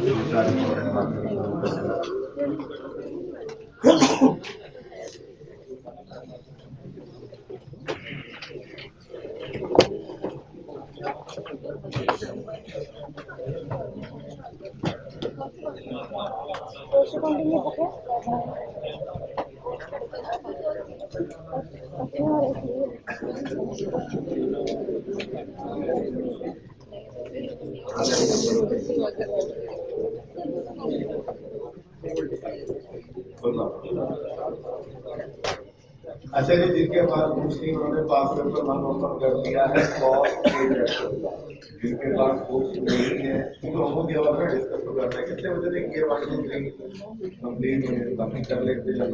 सारी इम्पोर्टेंट बातें अच्छा जी, जिनके पास मोस्टली उन्होंने पास पेपर वन ओपन कर दिया है कॉस्ट जिनके पास बुक्स नहीं है तो हम लोग ये वाला डिस्कस तो करना है कितने बजे तक ये 1 2 3 कंप्लीट होने बाकी कर लेते हैं।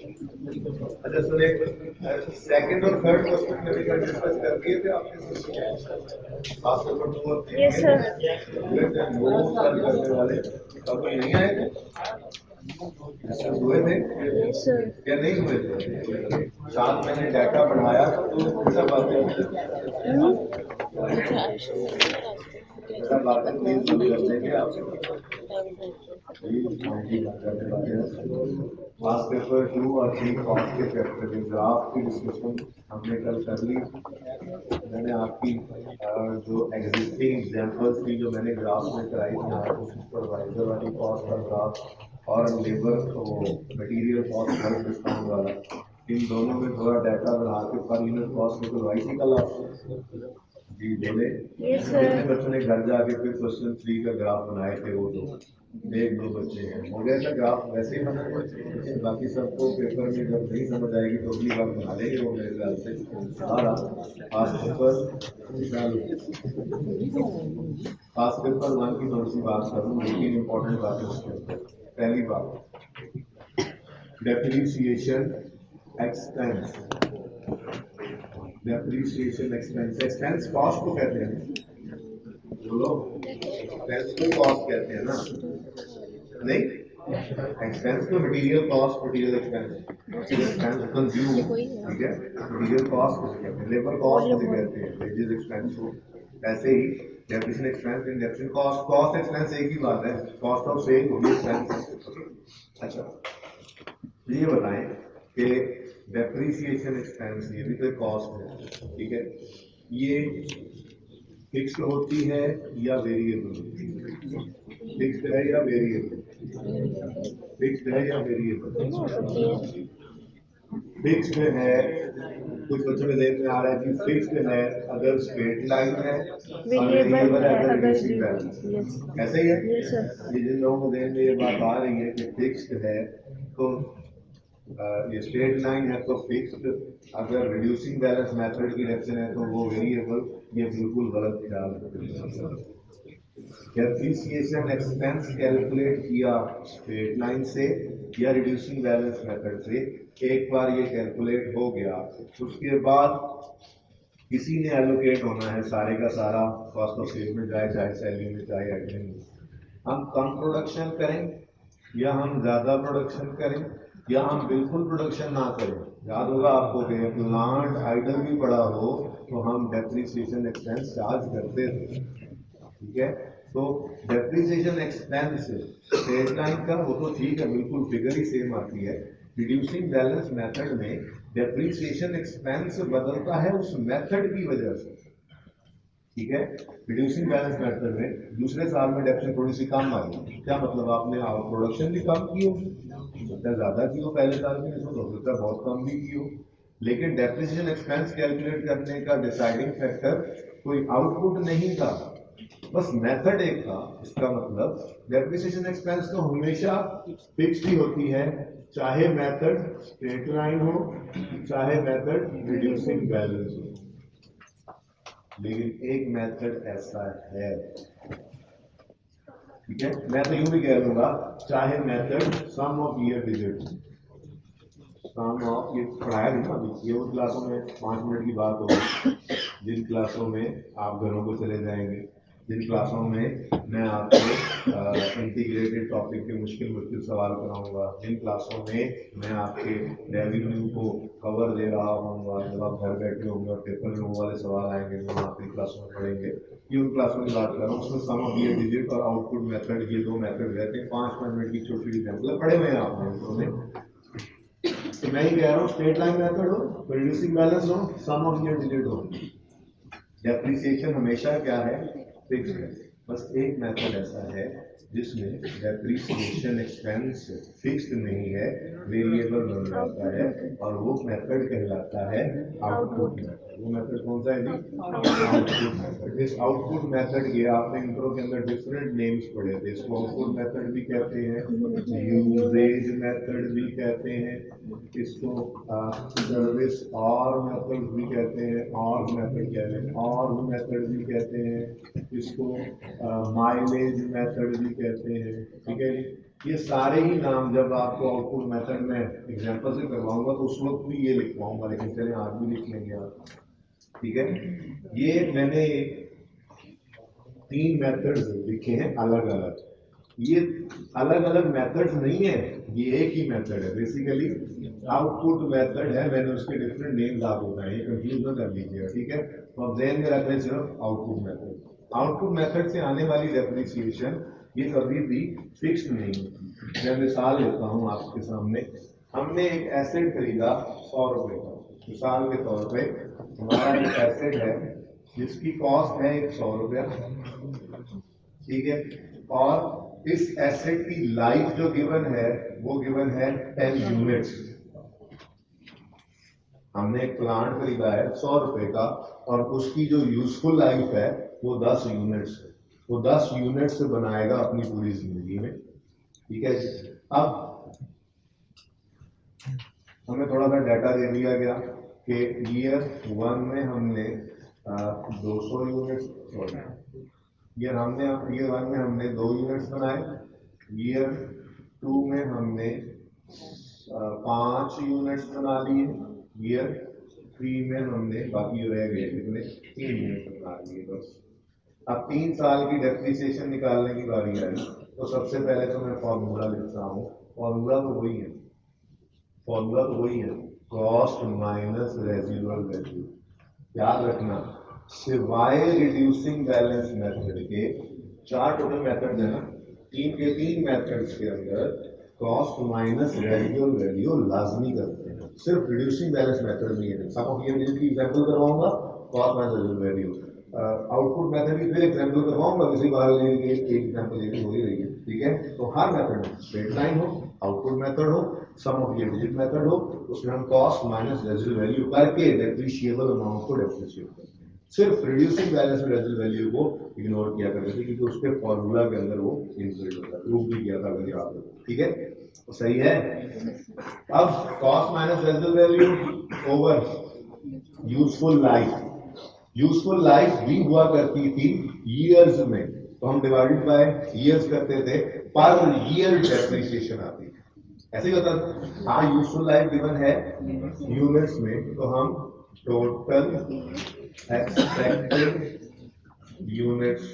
अच्छा सुने, सेकंड और थर्ड क्वेश्चन में भी डिस्कस कर दिए थे आपने पास पेपर 2 और 3 यस सर। हुए थे लोग सर करने वाले तब नहीं आए थे हुए थे यस सर। या नहीं हुए थे साथ मैंने डाटा बढ़ाया तो सब बातें सब बातें प्लीज बंद कर देंगे आप पास पेपर 2 और 3 कॉस्ट के चैप्टर के ग्राफ की डिस्कशन हमने कल कर ली। मैंने आपकी जो एग्जिस्टिंग एग्जांपल्स थी जो मैंने ग्राफ में कराई थी आपको सुपरवाइजर वाली कॉस्ट का ग्राफ और लेबर वो मटेरियल कॉस्ट वर्क डिस्काउंट वाला, इन दोनों में थोड़ा डाटा बना के पर यूनिट कॉस्ट निकलवाई थी कल आपको जी बोले। कितने बच्चों ने घर जाके फिर क्वेश्चन 3 का ग्राफ बनाए थे वो दो एक दो बच्चे हैं हो गया था ग्राफ वैसे ही बना है बाकी सबको पेपर में जब नहीं समझ आएगी तो अगली बार बना लेंगे वो मेरे ख्याल से सारा पास पेपर पास पेपर 1 की थोड़ी सी बात करूँ लेकिन इंपॉर्टेंट बात है उसके ऊपर। पहली बात depreciation expense depreciation expense expense cost को कहते हैं बोलो एक्सपेंस को कॉस्ट कहते हैं ना नहीं एक्सपेंस तो material cost material expense expense consume ठीक है मटेरियल कॉस्ट किसे कहते हैं लेबर कॉस्ट किसे कहते हैं वेजेस एक्सपेंस को ऐसे ही डेप्रिसिएशन एक्सपेंस इन डेप्रिसिएशन कॉस्ट कॉस्ट एक्सपेंस एक ही बात है कॉस्ट ऑफ सेल होगी एक्सपेंस। अच्छा ये बताएं कि डेप्रिसिएशन एक्सपेंस ये भी तो कॉस्ट है ठीक है ये फिक्स्ड होती है या वेरिएबल फिक्स्ड है या वेरिएबल फिक्स्ड है या वेरिएबल फिक्स्ड है कुछ बच्चों के देख में आ रहा है कि फिक्स्ड है अगर स्ट्रेट लाइन है और वेरिएबल है अगर रिड्यूसिंग बैलेंस ऐसे ही है ये जिन लोगों को देख में ये बात आ रही है कि फिक्स्ड है तो ये स्ट्रेट लाइन है तो फिक्स्ड अगर रिड्यूसिंग बैलेंस मेथड की डायरेक्शन है तो वो वेरिएबल ये बिल्कुल गलत ख्याल डेप्रिसिएशन एक्सपेंस कैलकुलेट किया स्ट्रेट लाइन से या रिड्यूसिंग बैलेंस मेथड से एक बार ये कैलकुलेट हो गया उसके बाद किसी ने एलोकेट होना है सारे का सारा कॉस्ट ऑफ सेल में जाए चाहे सैलरी में चाहे एडमिन में हम कम प्रोडक्शन करें या हम ज्यादा प्रोडक्शन करें या हम बिल्कुल प्रोडक्शन ना करें याद होगा आपको कि प्लांट आइडल भी पड़ा हो तो हम डेप्रिसिएशन एक्सपेंस चार्ज करते थे ठीक है तो डेप्रिसिएशन एक्सपेंस स्ट्रेट लाइन का वो तो ठीक है बिल्कुल फिगर ही सेम आती है रिड्यूसिंग बैलेंस मेथड में डेप्रिसिएशन एक्सपेंस बदलता है उस मेथड की वजह से ठीक है रिड्यूसिंग बैलेंस मेथड में दूसरे साल में डेप्रिसिएशन थोड़ी सी कम आई क्या मतलब आपने प्रोडक्शन भी कम की हो सकता ज्यादा की हो पहले साल में हो सकता बहुत कम भी की हो लेकिन डेप्रिसिएशन एक्सपेंस कैलकुलेट करने का डिसाइडिंग फैक्टर कोई आउटपुट नहीं था बस मेथड एक था इसका मतलब डेप्रिसिएशन एक्सपेंस तो हमेशा फिक्स्ड ही होती है चाहे मेथड स्ट्रेट लाइन हो चाहे मेथड रिड्यूसिंग बैलेंस हो लेकिन एक मेथड ऐसा है ठीक है मैं तो यूं भी कह दूंगा चाहे method sum of year digit sum of ये पढ़ाया नहीं ना अभी ये उन क्लासों में 5 मिनट की बात होगी जिन क्लासों में आप घरों को चले जाएंगे जिन क्लासों में मैं आपको इंटीग्रेटेड टॉपिक के मुश्किल मुश्किल सवाल कराऊंगा जिन क्लासों में मैं आपके रेवेन्यू को कवर दे रहा हूँ जब आप घर बैठे होंगे और पेपर में वो वाले सवाल आएंगे जो आखिरी क्लासों में पढ़ेंगे ये उन क्लासों की बात कर रहा हूँ, उसमें सम ऑफ ईयर डिजिट और आउटपुट मेथड, ये दो मेथड रहते हैं। 5 मिनट की छोटी एग्जाम्पल पढ़े हुए हैं आपने उन्होंने। तो मैं ही कह रहा हूँ स्ट्रेट लाइन मेथड हो, रिड्यूसिंग बैलेंस हो, सम ऑफ ईयर डिजिट हो, डेप्रिसिएशन हमेशा क्या है, फिक्स है। बस एक मेथड ऐसा है जिसमें डेप्रिसिएशन एक्सपेंस फिक्स्ड नहीं है, वेरिएबल बन जाता है, और वो मेथड कहलाता है आउटपुट मेथड। वो मेथड कौन सा है जी? Output method. इस आउटपुट मेथड के आपने इंट्रो के अंदर डिफरेंट नेम्स पढ़े थे। इसको आउटपुट मेथड भी कहते हैं, यूजेज मेथड भी कहते हैं, इसको सर्विस और मेथड भी कहते हैं, और मेथड कहते हैं, और मेथड भी कहते हैं, इसको माइलेज मेथड भी कहते हैं। ठीक है, ये सारे ही नाम जब आपको आउटपुट मेथड में एग्जांपल से करवाऊंगा तो उस वक्त भी ये लिखवाऊंगा, लेकिन चले आज भी लिख लेंगे आप। ठीक है, ये मैंने 3 मेथड्स लिखे हैं अलग अलग। ये अलग अलग मेथड्स नहीं है, ये एक ही मेथड है, बेसिकली आउटपुट मेथड है। मैंने उसके डिफरेंट नेम्स आपको बताए, ये कंफ्यूज ना कर लीजिएगा। ठीक है, तो अब ध्यान में रख रहे सिर्फ आउटपुट मेथड। आउटपुट मेथड से आने वाली डेप्रिसिएशन ये कभी भी फिक्स्ड नहीं होती। मैं मिसाल लेता हूं आपके सामने। हमने एक एसेट खरीदा 100 रुपए का, मिसाल के तौर पे हमारा एक एसेट है जिसकी कॉस्ट है 100 रुपया। ठीक है, और इस एसेट की लाइफ जो गिवन है वो गिवन है 10 यूनिट्स। हमने एक प्लांट खरीदा है 100 रुपए का, और उसकी जो यूजफुल लाइफ है वो 10 यूनिट्स है। वो 10 यूनिट से बनाएगा अपनी पूरी जिंदगी में। ठीक है, अब हमें थोड़ा सा डाटा दे दिया गया कि ईयर 1 में हमने 200 यूनिट्स, ईयर 1 में हमने 2 यूनिट्स बनाए, ईयर 2 में हमने 5 यूनिट्स बना लिए, ईयर 3 में हमने बाकी रह गए कितने, 3 यूनिट्स बना लिए बस। अब 3 साल की डेप्रिसिएशन निकालने की बारी आई, तो सबसे पहले तो मैं फॉर्मूला लिखता हूँ। फॉर्मूला तो वही है, फॉर्मूला तो वही है, कॉस्ट माइनस रेजिडुअल वैल्यू। याद रखना, सिवाय रिड्यूसिंग बैलेंस मेथड के 4 टोटल मेथड है ना, 3 मेथड्स के अंदर कॉस्ट माइनस रेजिडुअल वैल्यू लाजमी करते हैं। सिर्फ रिड्यूसिंग बैलेंस मेथड नहीं है। सब ऑफ ईयर की एग्जांपल करवाऊंगा, cost minus residual value. Output method की फिर एग्जांपल करवाऊंगा, किसी बार एक एग्जांपल लेनी हो ही रही है। ठीक है, तो हर मेथड में स्ट्रेट लाइन हो, आउटपुट मेथड हो, सम ऑफ ईयर डिजिट मेथड हो, उसमें हम कॉस्ट माइनस रेजिडुअल वैल्यू करके डेप्रिशिएबल अमाउंट को डेप्रिशिएट करते हैं। सिर्फ रिड्यूसिंग बैलेंस में रेजिडुअल वैल्यू को इग्नोर किया करते थे, क्योंकि उसके फॉर्मूला के अंदर वो इनबिल्ट होता है, प्रूव भी किया था अगर याद हो। ठीक है, तो सही है। अब cost minus residual value over useful life. Useful life भी हुआ करती थी ईयर्स में, तो हम डिवाइडेड बाय ईयर्स करते थे, पर ईयर डेप्रिसिएशन आती थी। ऐसे ही होता था। हाँ, यूजफुल लाइफ गिवन है यूनिट्स में, तो हम total expected units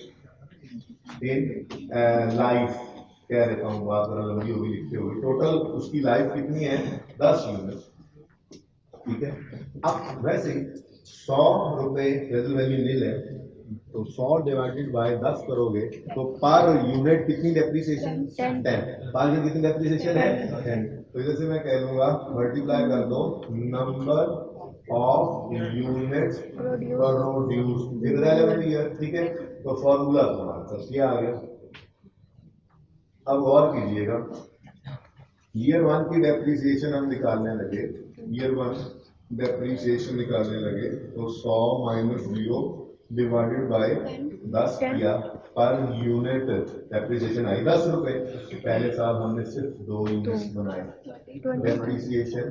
in life कह देता हूँ, बात जरा लंबी होगी लिखते हुए। टोटल उसकी लाइफ कितनी है, 10 यूनिट्स। ठीक है, अब वैसे 100 रुपए रेजिडुअल वैल्यू नील है, तो 100 डिवाइडेड बाय 10 करोगे तो पर यूनिट कितनी डेप्रिसिएशन, 10। पर यूनिट कितनी डेप्रिसिएशन है, 10। तो इधर से मैं कह लूंगा मल्टीप्लाई कर दो नंबर ऑफ यूनिट्स प्रोड्यूस इधर ईयर। ठीक है, तो फॉर्मूला तुम्हारा पास ये आ गया। अब गौर कीजिएगा, ईयर 1 की डेप्रिसिएशन हम निकालने लगे, ईयर 1 डेप्रिसिएशन निकालने लगे, तो 100 माइनस 0 डिवाइडेड बाय 10 किया, पर यूनिट डेप्रिसिएशन आई 10 रुपए। पहले साल हमने सिर्फ 2 यूनिट्स बनाए, डेप्रिसिएशन।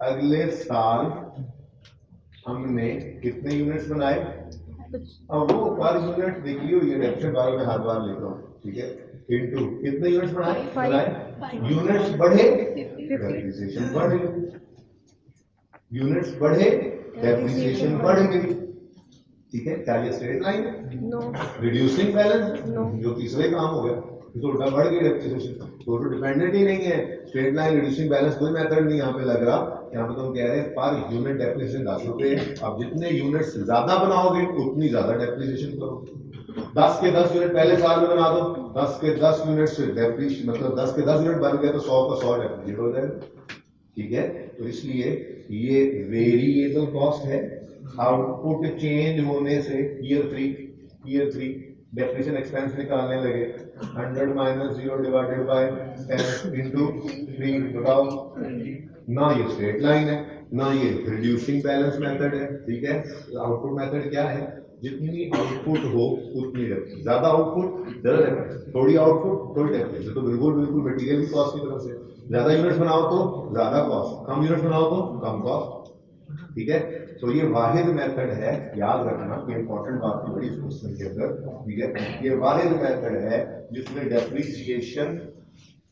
अगले साल हमने कितने यूनिट्स बनाए, अब वो पर यूनिट देखी हुई है, डेप्रिसिएशन बार में हर बार लिख रहा हूँ। ठीक है, इनटू कितने यूनिट्स बनाए, यूनिट्स बढ़े डेप्रिसिएशन बढ़े, यूनिट्स बढ़े डेप्रिसिएशन बढ़ गई। ठीक है, क्या ये स्ट्रेट लाइन है? नो। Reducing balance? नो। जो तीसरे काम हो गया, तो उल्टा बढ़ गई डेप्रिसिएशन, तो डिपेंडेंट ही नहीं है। स्ट्रेट लाइन, रिड्यूसिंग बैलेंस कोई मेथड नहीं यहाँ पे लग रहा, यहाँ पे तो हम कह रहे हैं पर यूनिट डेप्रिसिएशन 10 रुपए है। अब जितने यूनिट्स ज्यादा बनाओगे उतनी ज्यादा डेप्रिसिएशन करोगे। 10 के 10 यूनिट पहले साल में बना दो, 10 के 10 यूनिट से डेप्रिसिएशन मतलब 10 के 10 यूनिट बन गए तो 100 का 100 डेप्रिसिएट हो जाएगा। ठीक है, तो इसलिए ये वेरिएबल कॉस्ट है। आउटपुट चेंज होने से ईयर 3 डेप्रिसिएशन एक्सपेंस निकालने लगे 100 माइनस 0 डिवाइडेड बाय 10 इंटू 3। बताओ, ना ये स्ट्रेट लाइन है ना ये रिड्यूसिंग बैलेंस मेथड है। ठीक है, आउटपुट मेथड क्या है, जितनी आउटपुट हो उतनी डेप्रिसिएशन, ज्यादा आउटपुट ज्यादा डेप्रिसिएशन, थोड़ी आउटपुट थोड़ी डेप्रिसिएशन। तो बिल्कुल बिल्कुल मटेरियल की कॉस्ट की तरफ से ज्यादा यूनिट्स बनाओ तो ज्यादा कॉस्ट, कम यूनिट्स बनाओ तो कम कॉस्ट। ठीक है, तो ये वाहिद मेथड है, याद रखना ये इंपॉर्टेंट बात है बड़ी इस क्वेश्चन के अंदर। ठीक है, ये वाहिद मेथड है जिसमें डेप्रिसिएशन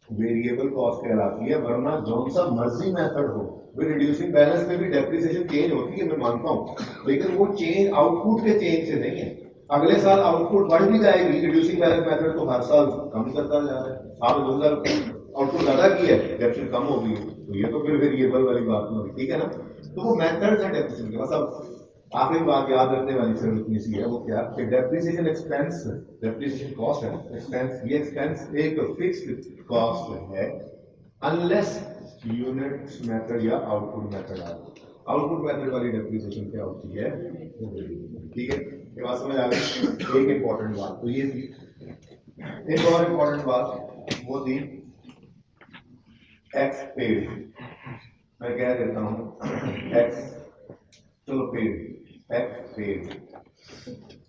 वेरिएबल कॉस्ट कहलाती है, वरना जो सा मर्जी मेथड हो, रिड्यूसिंग बैलेंस में भी डेप्रिसिएशन चेंज होती है, मैं मानता हूं, लेकिन वो चेंज आउटपुट के चेंज से नहीं है। अगले साल आउटपुट बढ़ भी जाएगी, रिड्यूसिंग बैलेंस मेथड तो हर साल कम करता जा रहा है। आप 2000 आउटपुट ज्यादा की है, डेप्रिसिएशन कम हो गई, तो ये तो फिर वेरिएबल वाली बात नहीं होगी। ठीक है ना, तो वो मेथड्स है डेप्रिसिएशन के। बस अब आखिरी बात याद रखने वाली सिर्फ इतनी सी है, वो क्या कि डेप्रिसिएशन एक्सपेंस, डेप्रिसिएशन कॉस्ट है एक्सपेंस, ये एक्सपेंस एक फिक्स्ड कॉस्ट है अनलेस यूनिट्स मेथड या आउटपुट मेथड आ जाए। आउटपुट मेथड वाली डेप्रिसिएशन क्या होती है। ठीक है, ये बात समझ आ गई। एक इंपॉर्टेंट बात तो ये थी, एक और इंपॉर्टेंट बात वो थी टैक्स पेड। मैं कह देता हूं टैक्स, चलो paid, tax paid,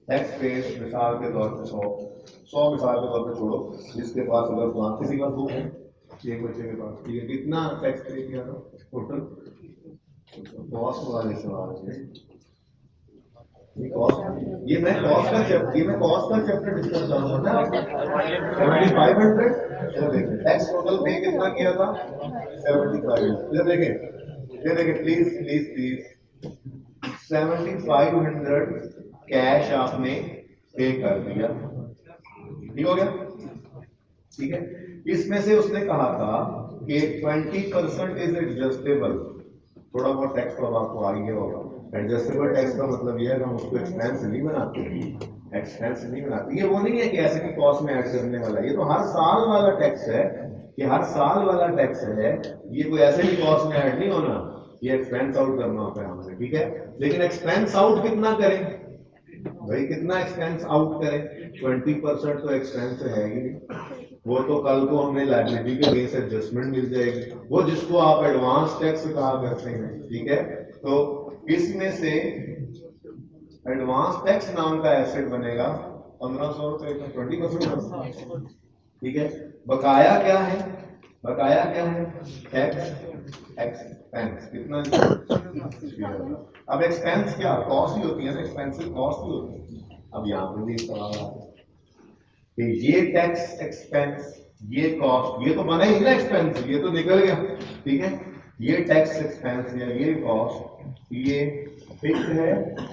tax paid मिसाल के तौर पे 100 मिसाल के तौर पे छोड़ो, जिसके पास अगर प्लान किसी का बुक है एक बच्चे के पास, ठीक है, कितना टैक्स पे किया था टोटल। कॉस्ट वाले सवाल है ये मैं कॉस्ट का चैप्टर डिस्कस करूंगा ना। 7500 टैक्स टोटल पे कितना किया था 75। ये देखें प्लीज प्लीज प्लीज, 7500 कैश आपने पे कर दिया, ठीक हो गया। ठीक है, इसमें से उसने कहा था कि 20% इज एडजस्टेबल। थोड़ा बहुत टैक्स तो आपको आ ही गया होगा। एडजस्टेबल टैक्स का मतलब यह है कि हम उसको एक्सपेंस नहीं बनाते, एक्सपेंस नहीं बनाते। ये वो नहीं है कि ऐसे की कॉस्ट में ऐड करने वाला, ये तो हर साल वाला टैक्स है, ये हर साल वाला टैक्स है, ये कोई ऐसे भी कॉस्ट में ऐड नहीं होना, ये एक्सपेंस आउट करना होता है हमने। ठीक है, लेकिन एक्सपेंस आउट कितना करें भाई, कितना एक्सपेंस आउट करें। 20% तो एक्सपेंस है ही नहीं, वो तो कल को हमें लायबिलिटी के बेस एडजस्टमेंट मिल जाएगी, वो जिसको आप एडवांस टैक्स कहा करते हैं। ठीक है, तो इसमें से एडवांस टैक्स नाम का एसेट बनेगा 1500 रुपए का, 20%। ठीक है, बकाया क्या है, बकाया क्या है, टैक्स एक्सपेंस कितना। अब एक्सपेंस क्या कॉस्ट ही होती है ना, एक्सपेंसिव कॉस्ट ही होती है। अब यहाँ पे भी सवाल आता है कि ये टैक्स एक्सपेंस, ये कॉस्ट, ये तो बना ही ना एक्सपेंस, ये तो निकल गया। ठीक है, ये टैक्स एक्सपेंस या ये कॉस्ट, ये फिक्स्ड है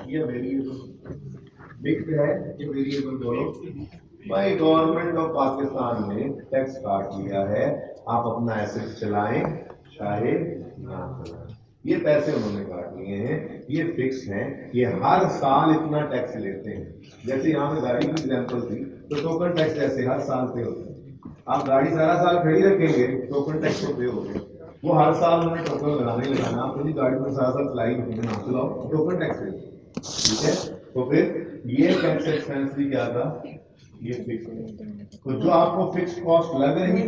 या वेरिएबल, फिक्स्ड है ये वेरिएबल बोलो भाई। गवर्नमेंट ऑफ पाकिस्तान ने टैक्स काट लिया है, आप अपना एसेट चलाएं चाहे ना चलाएं, ये पैसे उन्होंने काट लिए हैं, ये फिक्स हैं, ये हर साल इतना टैक्स लेते हैं। जैसे यहाँ पे गाड़ी की एग्जांपल थी, तो टोकन टैक्स जैसे हर साल पे होता है। आप गाड़ी सारा साल खड़ी रखेंगे, टोकन टैक्स तो पे होगा, वो हर साल उन्होंने टोकन लगाना ही लगाना। आप अपनी गाड़ी में सारा साल चलाई ना चलाओ, टोकन टैक्स पे। ठीक है, तो फिर ये टैक्स एक्सपेंस भी क्या था, ये फिक्स। तो जो आपको फिक्स कॉस्ट लग रही थी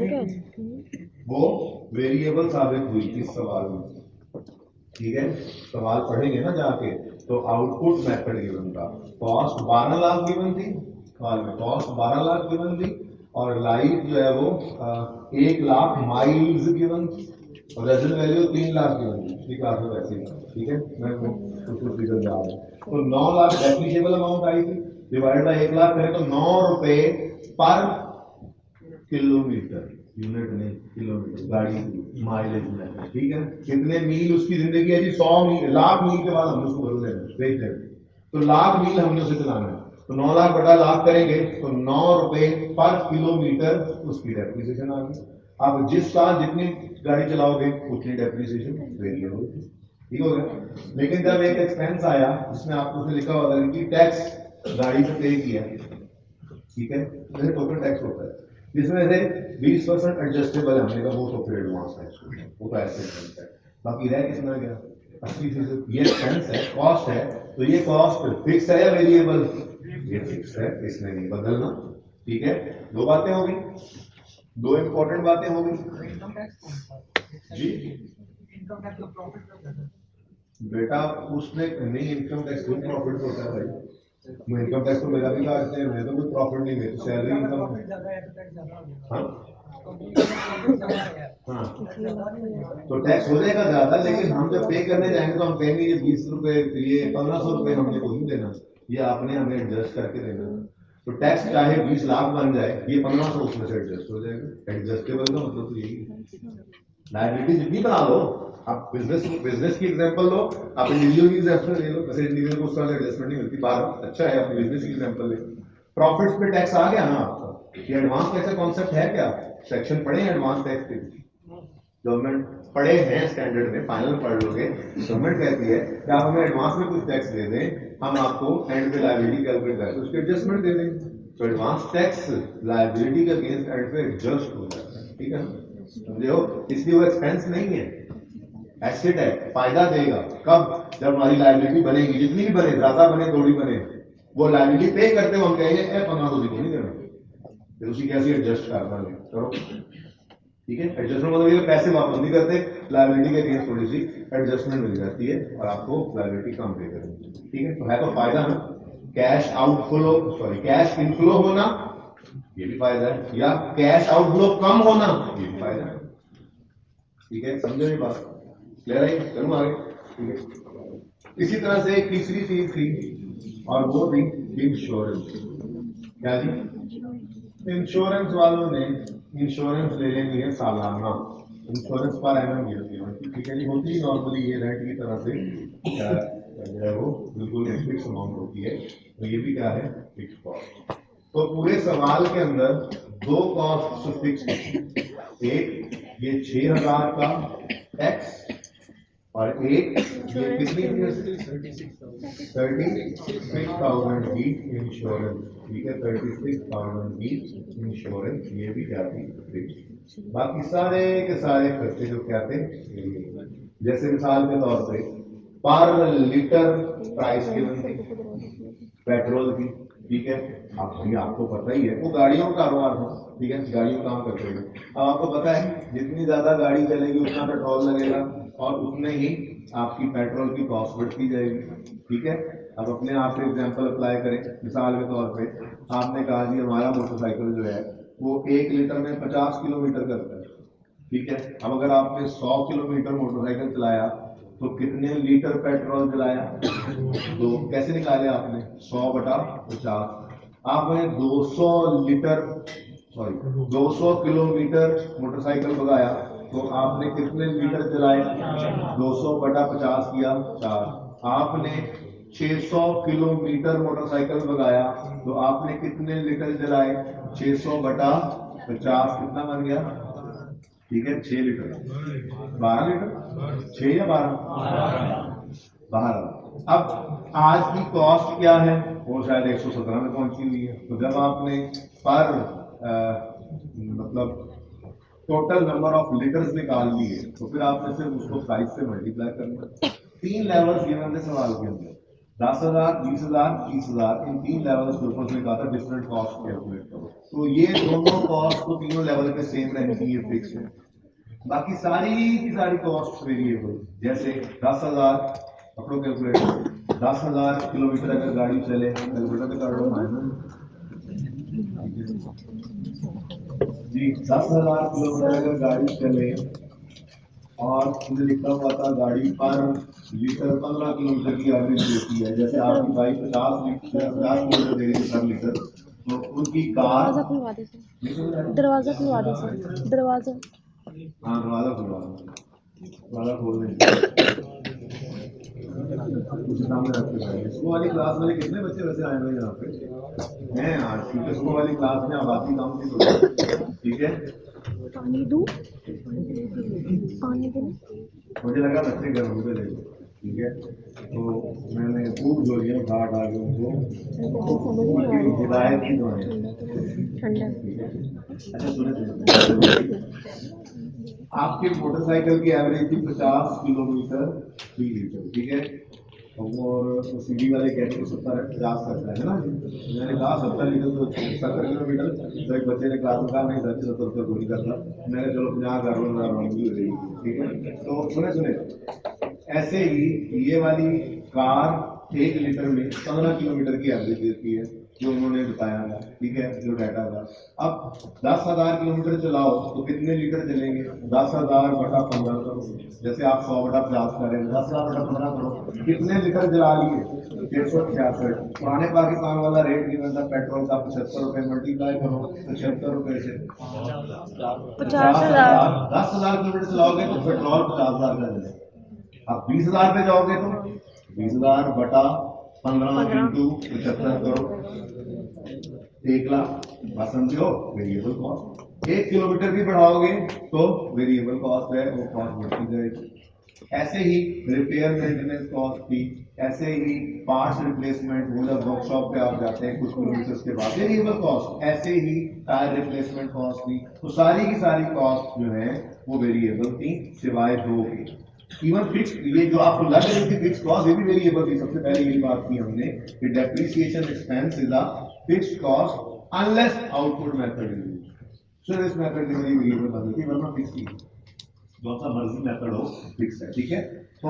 वो वेरिएबल साबित हुई इस सवाल में। ठीक है, सवाल पढ़ेंगे ना जाके, तो आउटपुट मेथड गिवन था, कॉस्ट 12 लाख गिवन थी, कॉस्ट 12 लाख गिवन थी, और लाइफ जो है वो 1 लाख माइल्स गिवन थी, और रेजल वैल्यू 3 लाख गिवन थी। ठीक है, ठीक है, मैं कुछ फिगर जा रहा हूँ। तो 9 लाख डेप्रिशिएबल अमाउंट आई थी, डिवाइड बाय 1 लाख करें तो 9 रुपए पर किलोमीटर, यूनिट नहीं किलोमीटर, गाड़ी माइलेज में। ठीक है, कितने मील उसकी जिंदगी है जी, 100 मील, लाख मील के बाद हमने उसको बदल देना, तो लाख मील हमने उसे चलाना है, तो 9 लाख बटा लाख करेंगे तो 9 रुपए पर किलोमीटर उसकी डेप्रिसिएशन आ गई। आप जिस साल जितनी गाड़ी चलाओगे उतनी डेप्रिसिएशन वेरिएबल, ठीक हो गया। लेकिन जब एक एक्सपेंस आया जिसमें आपको लिखा होता है कि टैक्स गाड़ी पे पे किया, ठीक है, जैसे टोटल टैक्स होता है जिसमें से 20% एडजस्टेबल है, हमने कहा वो तो फिर एडवांस टैक्स होता है, वो तो ऐसे बनता है। बाकी रह कितना गया 80%, ये एक्सपेंस है, कॉस्ट है, तो ये कॉस्ट फिक्स है या वेरिएबल? ये फिक्स है, इसमें नहीं बदलना, ठीक है। दो बातें हो गई, दो इंपॉर्टेंट बातें हो गई। इनकम टैक्स जी इनकम टैक्स का प्रॉफिट बेटा उसने नहीं, इनकम टैक्स कोई प्रॉफिट होता है भाई, इनकम टैक्स तो मेरा भी काटते हैं, मैं तो कोई प्रॉफिट नहीं, मेरी तो सैलरी इनकम। प्रॉफिट ज्यादा है तो टैक्स ज्यादा हो जाएगा। हाँ कंपनी का प्रॉफिट ज्यादा है हाँ, ज्यादा नहीं होगा। तो टैक्स हो जाएगा ज्यादा, लेकिन हम जब पे करने जाएंगे तो हम कहेंगे ये 20 रुपए, ये 1500 रुपए हमने को नहीं देना, ये आपने हमें एडजस्ट करके देना। तो टैक्स चाहे 20 लाख बन जाए, ये 1500 उसमें से एडजस्ट हो जाएगा। एडजस्टेबल का मतलब तो यही है, लायबिलिटी जितनी बना लो। आप बिजनेस बिजनेस की एग्जांपल लो, आप इंडिविजुअल की एग्जांपल ले लो, वैसे इंडिविजुअल को उस तरह एडजस्टमेंट नहीं मिलती बाहर, अच्छा है आप बिजनेस की एग्जांपल ले। प्रॉफिट्स पे टैक्स आ गया ना आपका, ये एडवांस टैक्स का कॉन्सेप्ट है क्या? सेक्शन पढ़े हैं एडवांस टैक्स के, गवर्नमेंट पढ़े हैं स्टैंडर्ड में, फाइनल पढ़ लोगे। गवर्नमेंट कहती है कि आप हमें एडवांस में कुछ टैक्स दे दें, हम आपको एंड पे लायबिलिटी कैलकुलेट करके उसके एडजस्टमेंट दे देंगे। तो एडवांस टैक्स लायबिलिटी के अगेंस्ट एंड पे एडजस्ट हो जाता है, ठीक है ना, समझे हो? इसलिए वो एक्सपेंस नहीं है, एसेट है, फायदा देगा। कब? जब हमारी लायबिलिटी बनेगी, जितनी भी बने, ज्यादा बने थोड़ी बने, वो लायबिलिटी पे करते हो हम कहेंगे 1500 को नहीं देना, फिर उसी कैसे एडजस्ट कर पाएंगे, करो, ठीक है। एडजस्टमेंट मतलब ये पैसे वापस नहीं करते, लायबिलिटी के अगेंस्ट थोड़ी सी एडजस्टमेंट मिल जाती है और आपको लायबिलिटी कम पे करेंगे, ठीक है। तो है तो फायदा ना, cash outflow, sorry cash inflow होना ये भी फायदा है, या कैश आउटफ्लो कम होना ये भी फायदा है, ठीक है। समझो ये बात, क्लियर है? चलो आगे, ठीक है। इसी तरह से एक तीसरी चीज थी और वो थी इंश्योरेंस। क्या जी? इंश्योरेंस वालों ने इंश्योरेंस ले लेनी है सालाना, इंश्योरेंस पर एनम गिरती है, ठीक है जी। होती नॉर्मली ये रेंट की तरह से जो है वो बिल्कुल एक फिक्स अमाउंट होती है, तो ये भी क्या है, फिक्स कॉस्ट। तो पूरे सवाल के अंदर दो कॉस्ट फिक्स, एक ये 6000 का टैक्स और एक ये कितनी थी, 36,000 की इंश्योरेंस, ठीक है। 36,000 की इंश्योरेंस, ये भी क्या थी, फिक्स। बाकी सारे के सारे खर्चे जो क्या थे, जैसे मिसाल के तौर पे पर लीटर प्राइस गिवन थी पेट्रोल की, ठीक है। अब भाई आपको पता ही है वो गाड़ियों का कारोबार था, ठीक है, गाड़ियों का काम करते हैं। अब आपको पता है जितनी ज्यादा गाड़ी चलेगी उतना पेट्रोल लगेगा और उतने ही आपकी पेट्रोल की कॉस्ट बढ़ती जाएगी, ठीक है। अब अपने आप से एग्जांपल अप्लाई करें, मिसाल के तौर पे आपने कहा जी हमारा मोटरसाइकिल जो है वो 1 लीटर में 50 किलोमीटर करता है, ठीक है। अब अगर आपने 100 किलोमीटर मोटरसाइकिल चलाया तो कितने लीटर पेट्रोल जलाया, तो कैसे निकाले आपने, 100/50। आपने 200 लीटर, सॉरी 200 किलोमीटर मोटरसाइकिल भगाया तो आपने कितने लीटर जलाए, 200/50 किया 4। आपने 600 किलोमीटर मोटरसाइकिल भगाया तो आपने कितने लीटर जलाए, 600/50 कितना बन गया, ठीक है, 6 लीटर, 12 लीटर, 6 या 12, 12। अब आज की कॉस्ट क्या है, वो शायद 117 में पहुंची हुई है। तो जब आपने पर मतलब टोटल नंबर ऑफ लीटर्स निकाल लिए तो फिर आपने सिर्फ उसको प्राइस से मल्टीप्लाई करना। 3 लेवल्स गिवन थे सवाल के अंदर, 10,000, 20,000, 30,000, इन 3 लेवल्स के ऊपर लिखा था डिफरेंट कॉस्ट कैलकुलेट करो। तो ये दोनों कॉस्ट तो तीनों लेवल पे सेम रहनी चाहिए, फिक्स है। बाकी सारी की सारी कॉस्ट वेरिएबल, जैसे 10,000 पकड़ो कैलकुलेटर, 10,000 किलोमीटर अगर गाड़ी चले, कैलकुलेटर पे कर लो माइनस जी, 10,000 किलोमीटर अगर गाड़ी चले और मुझे लिखा हुआ था गाड़ी पर लीटर 15 किलोमीटर की एवरेज देती है, जैसे आपकी बाइक 50 किलोमीटर दे रही है पर लीटर, तो उनकी कार, दरवाजा खुलवा दे सर, दरवाजा खुलवा दे सर, दरवाजा। हाँ दरवाजा खुलवा दो, दरवाजा खोल देंगे कुछ सामने रख के, वो वाली क्लास वाले कितने बच्चे वैसे आए हुए यहाँ पे, हैं आज टीचर्स वाली क्लास में आबादी कम थी तो ठीक है। पानी दूँ पानी दे मुझे लगा बच्चे घर होंगे ले ठीक है, तो मैंने खूब जो लिया घाट आ गए उनको हिदायत की दुआएं। ठंडा ठीक है, अच्छा सुने आपके मोटरसाइकिल की एवरेज थी 50 किलोमीटर फी लीटर, ठीक है, और सीडी वाले कहते हैं 70-50 करता है ना, मैंने कहा 70 लीटर तो 70 किलोमीटर, तो एक बच्चे ने क्लास में कहा नहीं सर 70 कोई नहीं करता, मैंने चलो 50 कर लो हो जाएगी, ठीक है। तो सुने सुने ऐसे ही ये वाली कार 1 लीटर में 15 किलोमीटर की एवरेज देती है, जो उन्होंने बताया था, ठीक है, जो डाटा था। अब 10,000 किलोमीटर चलाओ तो कितने लीटर चलेंगे, 10,000 बटा 15 करो, जैसे आप 100 बटा 50 करें, 10,000 बटा 15 करो, कितने लीटर जला लिए, 166। पुराने पाकिस्तान वाला रेट गिवन था पेट्रोल का 75 रुपए, मल्टीप्लाई करो 75 रुपए से 50,000 10,000 किलोमीटर चलाओगे तो पेट्रोल 50,000 का चलेगा। अब 20,000 पे जाओगे तो 20,000 बटा 15 इंटू 75 करो, 1,00,000 बात समझे हो, वेरिएबल कॉस्ट। 1 किलोमीटर भी बढ़ाओगे तो वेरिएबल कॉस्ट है, वो कॉस्ट बढ़ती जाएगी। ऐसे ही रिपेयर मेंटेनेंस कॉस्ट थी, ऐसे ही पार्ट्स रिप्लेसमेंट, वो जब वर्कशॉप पे आप जाते हैं कुछ किलोमीटर के बाद वेरिएबल कॉस्ट, ऐसे ही टायर रिप्लेसमेंट कॉस्ट थी, तो सारी की सारी कॉस्ट जो है वो वेरिएबल थी सिवाय दो की। इवन फिक्स, ये जो आपको लग रही थी फिक्स कॉस्ट, ये भी वेरिएबल थी। सबसे पहले यही बात की हमने कि depreciation expense is a fixed cost unless output method is used. So this method is variable बनती है, वरना फिक्स ही जो आपका मर्जी मेथड हो फिक्स है, ठीक है। तो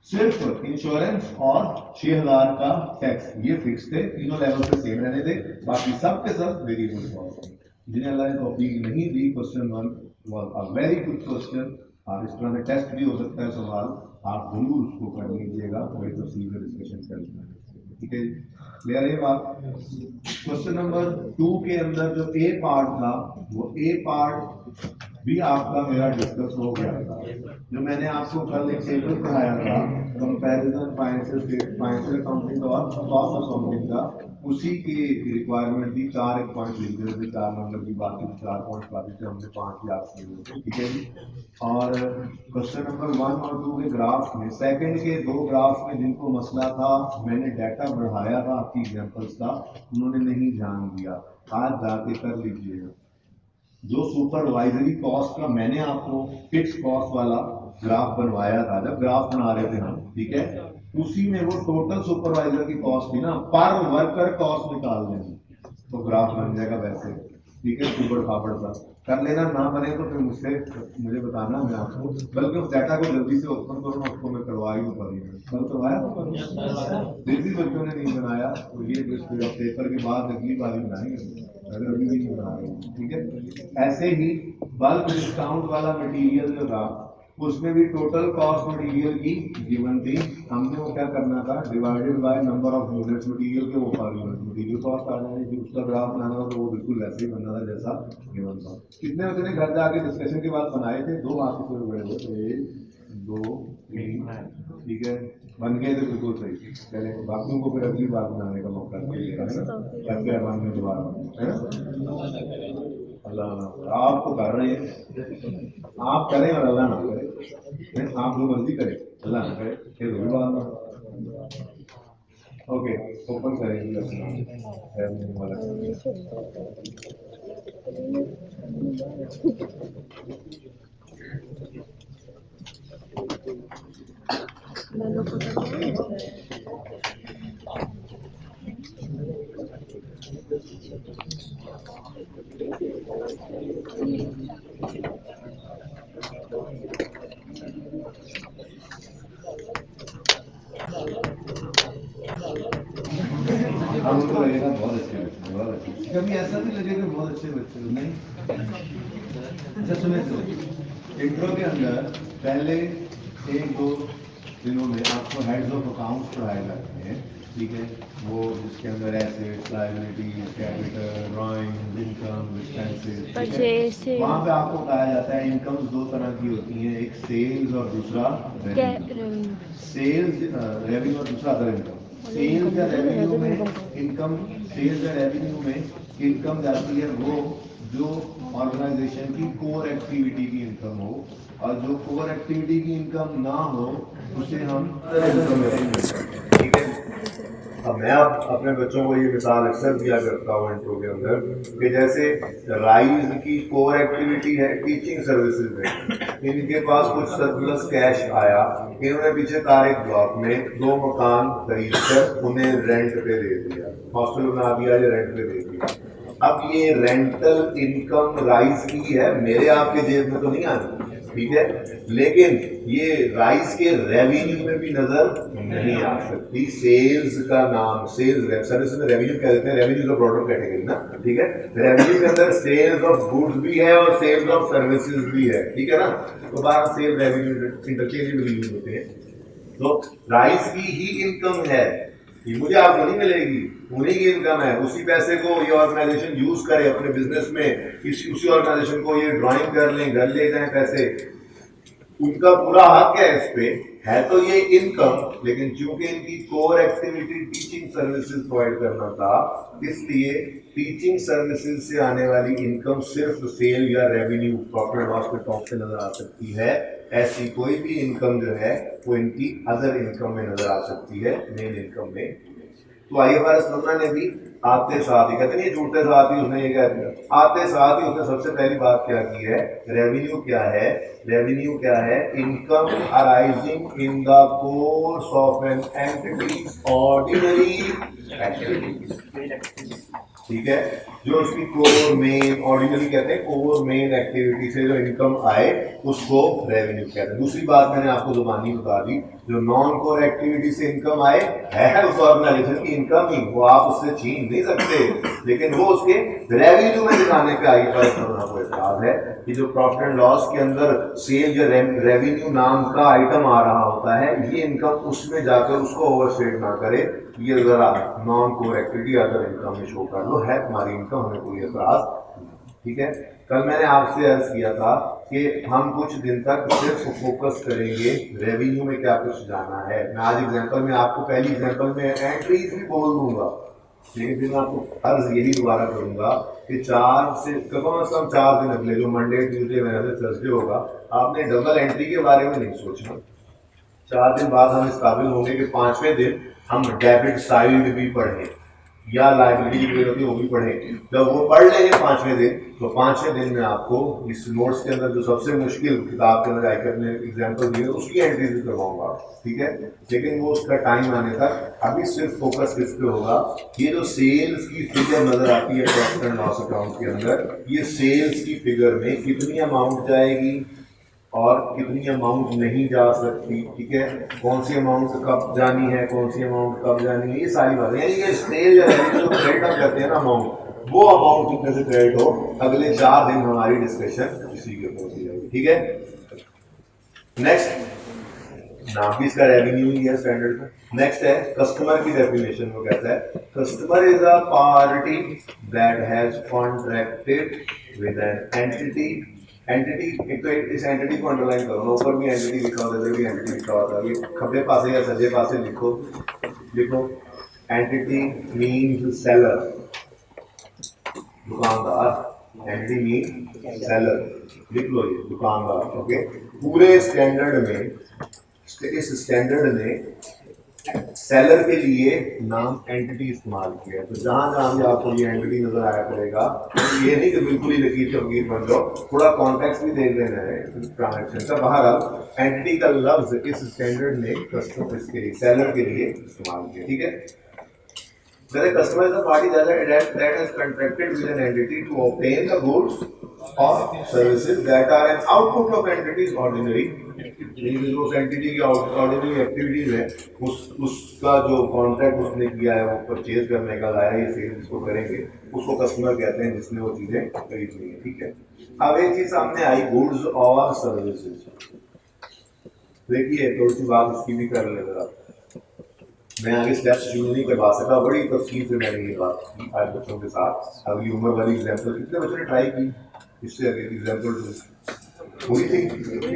सिर्फ इंश्योरेंस और 6,000 का टैक्स ये फिक्स थे, तीनों लेवल पे सेम रहने थे, बाकी सब के सब वेरिएबल कॉस्ट। जिन्हें अल्लाह ने तौफीक नहीं दी, question 1 was a very good question, और इस तरह में टेस्ट भी हो सकता है सवाल, आप जरूर उसको कर लीजिएगा, वही तफसील में डिस्कशन कर लेंगे, ठीक है। क्लियर है बात। क्वेश्चन नंबर 2 के अंदर जो ए पार्ट था, वो ए पार्ट भी आपका मेरा डिस्कस हो गया था। जो मैंने आपको कल एक टेबल पढ़ाया था, कंपैरिजन फाइनेंशियल अकाउंटिंग और कॉस्ट अकाउंटिंग का, उसी की रिक्वायरमेंट थी। 4 एक पॉइंट लिख रहे थे, 4 नंबर की बात थी, 4 पॉइंट बाकी थे, हमने 5 ही आपसे लिए थे, ठीक है जी। और क्वेश्चन नंबर 1 और 2 के ग्राफ में, सेकंड के 2 ग्राफ में जिनको मसला था, मैंने डाटा बढ़ाया था आपकी एग्जांपल्स का, उन्होंने नहीं ध्यान दिया, आज जाके कर लीजिएगा। जो सुपरवाइजरी कॉस्ट का मैंने आपको फिक्स कॉस्ट वाला ग्राफ बनवाया था, जब ग्राफ बना रहे थे हम, ठीक है, उसी में वो टोटल सुपरवाइजर की कॉस्ट थी ना, पर वर्कर कॉस्ट निकाल देंगे तो ग्राफ बन जाएगा वैसे, ठीक है, सुपर फापड़ सा कर लेना। ना बने तो फिर मुझे बताना, मैं आपको, बल्कि उस डाटा को जल्दी से ओपन करो, उसको मैं करवा ही ऊपर ही कल करवाया, फिर भी बच्चों ने नहीं बनाया, तो ये पेपर के बाद अगली बार ही बनाएंगे, अगर अभी भी नहीं बना रहे, ठीक है। ऐसे ही बल्क डिस्काउंट वाला मटेरियल जो था, उसमें भी टोटल कॉस्ट मटेरियल की गिवन थी, हमने वो क्या करना था, divided by number of units material के ऊपर यूनिट मटेरियल कॉस्ट आ जानी थी, उसका ग्राफ बनाना था, तो वो बिल्कुल वैसे ही बनना था जैसा गिवन था। कितने बच्चे ने घर जाके डिस्कशन के बाद बनाए थे, 2 बाकी शुरू हुए थे, 1 2 3, ठीक है, बन गए थे बिल्कुल सही। चले बाकियों को फिर अगली बार बनाने का मौका मिलेगा, है ना, करते हैं बाद में दोबारा, है ना। अल्लाह आप तो कर रहे हैं, आप करें और अल्लाह ना करे, आप जो मर्जी करें, अल्लाह ना करे, फिर वही बात है। ओके, ओपन करेंगे अब उनको लगेगा बहुत अच्छे बच्चे, बहुत अच्छे, कभी ऐसा भी लगेगा बहुत अच्छे बच्चे नहीं। अच्छा सुने सुने, इंट्रो के अंदर पहले 1-2 दिनों में आपको हेड्स ऑफ अकाउंट्स पढ़ाए जाते हैं, ठीक है, वो जिसके अंदर assets, liabilities, capital, drawing, income, expenses, ठीक है, वहाँ पे आपको बताया जाता है इनकम्स 2 तरह की होती हैं, एक सेल्स और दूसरा रेवेन्यू। सेल्स रेवेन्यू और दूसरा अदर इनकम। सेल्स या रेवेन्यू में इनकम, सेल्स या रेवेन्यू में इनकम जाती है वो जो ऑर्गेनाइजेशन की कोर एक्टिविटी की इनकम हो, और जो कोर एक्टिविटी की इनकम ना हो उसे हम इनकम कहेंगे। ठीक है। अब मैं अपने बच्चों को ये मिसाल अक्सर दिया करता हूँ इंट्रो के अंदर कि जैसे राइज की कोर एक्टिविटी है टीचिंग सर्विसेज में, इनके पास कुछ सरप्लस कैश आया, इन्होंने पीछे तारिक ब्लॉक में 2 मकान खरीद कर उन्हें रेंट पे दे दिया, हॉस्टल बना दिया या रेंट पे दे दिया। अब ये रेंटल इनकम राइज की है, मेरे आपके जेब में तो नहीं आनी, ठीक है, लेकिन ये राइज के रेवेन्यू में भी नजर नहीं आ सकती। सेल्स का नाम, सेल्स सर्विस में रेवेन्यू कह देते हैं, रेवेन्यू का ब्रॉडर कैटेगरी ना, ठीक है। रेवेन्यू के अंदर सेल्स ऑफ गुड्स भी है और सेल्स ऑफ सर्विसेज भी है, ठीक है ना। तो बाहर सेल रेवेन्यू इंटरचेंजेबल यूज होते हैं। तो राइज की ही इनकम है, ये मुझे आपको नहीं मिलेगी, उन्हीं की इनकम है। उसी पैसे को ये ऑर्गेनाइजेशन यूज करे अपने बिजनेस में, उसी ऑर्गेनाइजेशन को ये ड्राइंग कर लें, घर ले जाएं पैसे, उनका पूरा हक है इस पे, है तो ये इनकम, लेकिन चूंकि इनकी core activity teaching services provide करना था, इसलिए टीचिंग सर्विसेज से आने वाली इनकम सिर्फ सेल या रेवेन्यू प्रॉफिट एंड लॉस के टॉप से नजर आ सकती है। ऐसी कोई भी इनकम जो है वो इनकी अदर इनकम में नजर आ सकती है, मेन इनकम में। तो IFRS 15 ने भी आते साथ ही, कहते नहीं जुड़ते साथ ही उसने ये कह दिया, आते साथ ही उसने सबसे पहली बात क्या की है, रेवेन्यू क्या है, रेवेन्यू क्या है, income arising in the course of an entity's ordinary activities, ठीक है, जो उसकी कोर मेन, ऑर्डिनरी कहते हैं कोर मेन एक्टिविटी से जो इनकम आए उसको रेवेन्यू कहते हैं। दूसरी बात मैंने आपको जुबानी बता दी, जो नॉन कोर एक्टिविटी से इनकम आए है उस ऑर्गेनाइजेशन की इनकम ही, वो आप उससे छीन नहीं सकते, लेकिन वो उसके रेवेन्यू में दिखाने पे IFRS करना कोई एतराज है कि जो प्रॉफिट एंड लॉस के अंदर सेल या रेवेन्यू नाम का आइटम आ रहा होता है, ये इनकम उसमें जाकर उसको ओवरस्टेट ना करे, ये जरा non core activity other income में शो कर लो, है तुम्हारी इनकम, हमें कोई एतराज, ठीक है। कल मैंने आपसे अर्ज किया था कि हम कुछ दिन तक सिर्फ फोकस करेंगे रेवेन्यू में क्या कुछ जाना है। मैं आज एग्जांपल में आपको, पहली एग्जांपल में एंट्रीज भी बोल दूंगा, लेकिन फिर मैं आपको अर्ज यही दोबारा करूंगा कि 4 से कम 4 दिन अगले, जो मंडे ट्यूसडे वेडनेसडे थर्सडे होगा, आपने डबल एंट्री के बारे में नहीं सोचना। 4 दिन बाद हम इस काबिल होंगे कि 5वें दिन हम डेबिट साइड भी पढ़ें या लाइबिलिटी की होती है वो भी पढ़ें। जब वो पढ़ लेंगे 5वें दिन, तो 5वें दिन में आपको इस नोट्स के अंदर जो सबसे मुश्किल किताब के अंदर आकर ने एग्जाम्पल दिए उसकी एंट्रीज भी करवाऊंगा, ठीक है। लेकिन वो उसका टाइम आने तक अभी सिर्फ फोकस किस पे होगा, ये जो सेल्स की फिगर नजर आती है प्रॉफिट एंड लॉस अकाउंट के अंदर, ये सेल्स की फिगर में कितनी अमाउंट जाएगी और कितनी अमाउंट नहीं जा सकती, ठीक है, कौन सी अमाउंट कब जानी है, कौन सी अमाउंट कब जानी है, ये सारी बातें, यानी कि सेल या रेवेन्यू जो क्रेडिट हम करते हैं ना अमाउंट, वो अमाउंट कितने से क्रेडिट हो, अगले 4 दिन हमारी डिस्कशन इसी के ऊपर होती जाएगी, ठीक है। नेक्स्ट नाम भी इसका रेवेन्यू ही है स्टैंडर्ड में। नेक्स्ट है कस्टमर की डेफिनेशन, वो कहता है customer is a party that has contracted with an entity. Entity, एक तो इस एंटिटी को अंडरलाइन करो ना, ऊपर भी एंटिटी लिखा होता है, भी एंटिटी लिखा होता है, ये खब्बे पासे या सज्जे पासे लिखो, लिखो एंटिटी मीन्स सेलर, दुकानदार, एंटिटी मीन्स सेलर, लिख लो ये दुकानदार, ओके। पूरे स्टैंडर्ड में, इस स्टैंडर्ड ने सेलर के लिए नाम एंटिटी इस्तेमाल किया है, तो जहां जहां भी आपको ये एंटिटी नजर आया करेगा, तो ये नहीं कि बिल्कुल ही लकीर चौकीर बन जाओ, थोड़ा कॉन्टेक्स्ट भी देख लेना है ट्रांजैक्शन का। बहरहाल एंटिटी का लफ्ज इस स्टैंडर्ड ने कस्टमर इसके लिए, सेलर के लिए इस्तेमाल किया, ठीक है। The customer is a party that has contracted with an entity to obtain the goods or services that are an output of entity's ordinary, उस एंटिटी की ऑर्डिनरी एक्टिविटीज है, उसका जो कॉन्ट्रैक्ट उसने किया है वो परचेज करने का, लाया ये सेल जिसको करेंगे उसको कस्टमर कहते हैं, जिसने वो चीजें खरीदनी है, ठीक है। अब एक चीज सामने आई, गुड्स और सर्विसेज, देखिए थोड़ी सी बात उसकी भी कर ले जरा, मैं आगे स्टेप्स शुरू नहीं करवा सका, बड़ी तफसील से मैंने ये बात की आज बच्चों के साथ। अगली उम्र वाली एग्जाम्पल कितने बच्चों ने ट्राई की, इससे अगली एग्जाम्पल हुई थी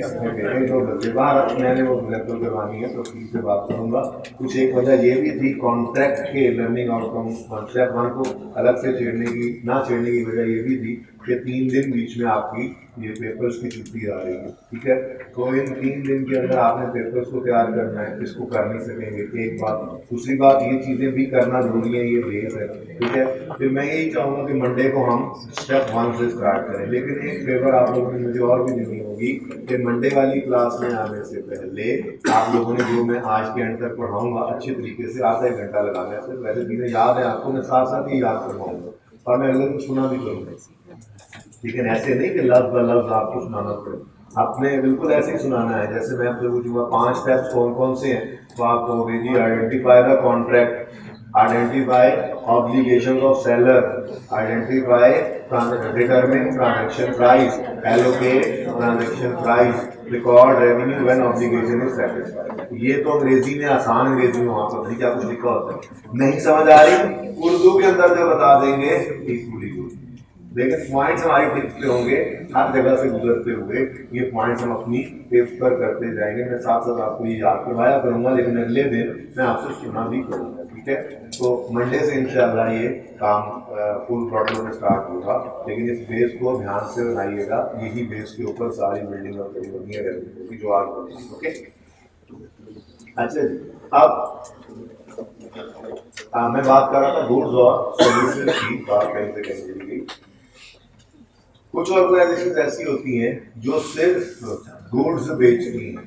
अपने बेटे को बच्चे बाहर मैंने वो लैपटॉप करवानी है तो फीस से बात करूंगा। कुछ एक वजह ये भी थी कॉन्ट्रैक्ट के लर्निंग आउटकम कॉन्ट्रैक्ट वन को अलग से छेड़ने की वजह ये भी थी कि 3 दिन बीच में आपकी ये पेपर्स की छुट्टी आ रही है, ठीक है। तो इन 3 दिन के अंदर आपने पेपर्स को तैयार करना है, इसको कर नहीं सकेंगे, एक बात। दूसरी बात ये चीज़ें भी करना जरूरी है, ये बेस है, ठीक है। फिर मैं यही चाहूँगा कि मंडे को हम स्टेप 1 से स्टार्ट करें, लेकिन एक फेवर आप लोगों ने मुझे और भी देनी होगी कि मंडे वाली क्लास में आने से पहले आप लोगों ने जो मैं आज के एंड तक पढ़ाऊंगा अच्छे तरीके से आधा 1 घंटा लगाना है। सिर्फ वैसे चीज़ें याद है आपको, मैं साथ साथ ही याद करवाऊंगा और मैं अगले दिन सुना भी करूँगा, लेकिन ऐसे नहीं कि लफ्ज ब लफ्ज आपको सुनाना पड़े, आपने बिल्कुल ऐसे ही सुनाना है। जैसे मैं आपसे पूछूंगा 5 स्टेप्स कौन कौन से हैं, तो आप कहोगे जी identify the contract, identify obligations of seller, identify determine transaction price, allocate transaction price, record revenue when obligation is satisfied. ये तो अंग्रेजी में, आसान अंग्रेजी में वहां पर क्या कुछ लिखा होता है, नहीं समझ आ रही, उर्दू के अंदर जो बता देंगे इक्वली गुड। लेकिन पॉइंट्स हमारी टिप्स पे होंगे, हर जगह से गुजरते हुए ये पॉइंट्स हम अपनी टिप्स पर करते जाएंगे। मैं साथ साथ आपको ये याद करवाया करूंगा, लेकिन अगले दिन मैं आपसे सुना भी करूंगा, ठीक है। तो मंडे से इंशाल्लाह ये काम फुल थ्रॉटल में स्टार्ट होगा, लेकिन इस बेस को ध्यान से बनाइएगा, यही बेस के ऊपर सारी बिल्डिंग और खड़ी होनी है जो आज होगी, ओके। अच्छा जी, अब मैं बात कर रहा था गुड्स और सर्विसेज की, बात कहीं से कहीं चली गई। कुछ ऑर्गेनाइजेशन ऐसी होती हैं जो सिर्फ गुड्स बेचती हैं,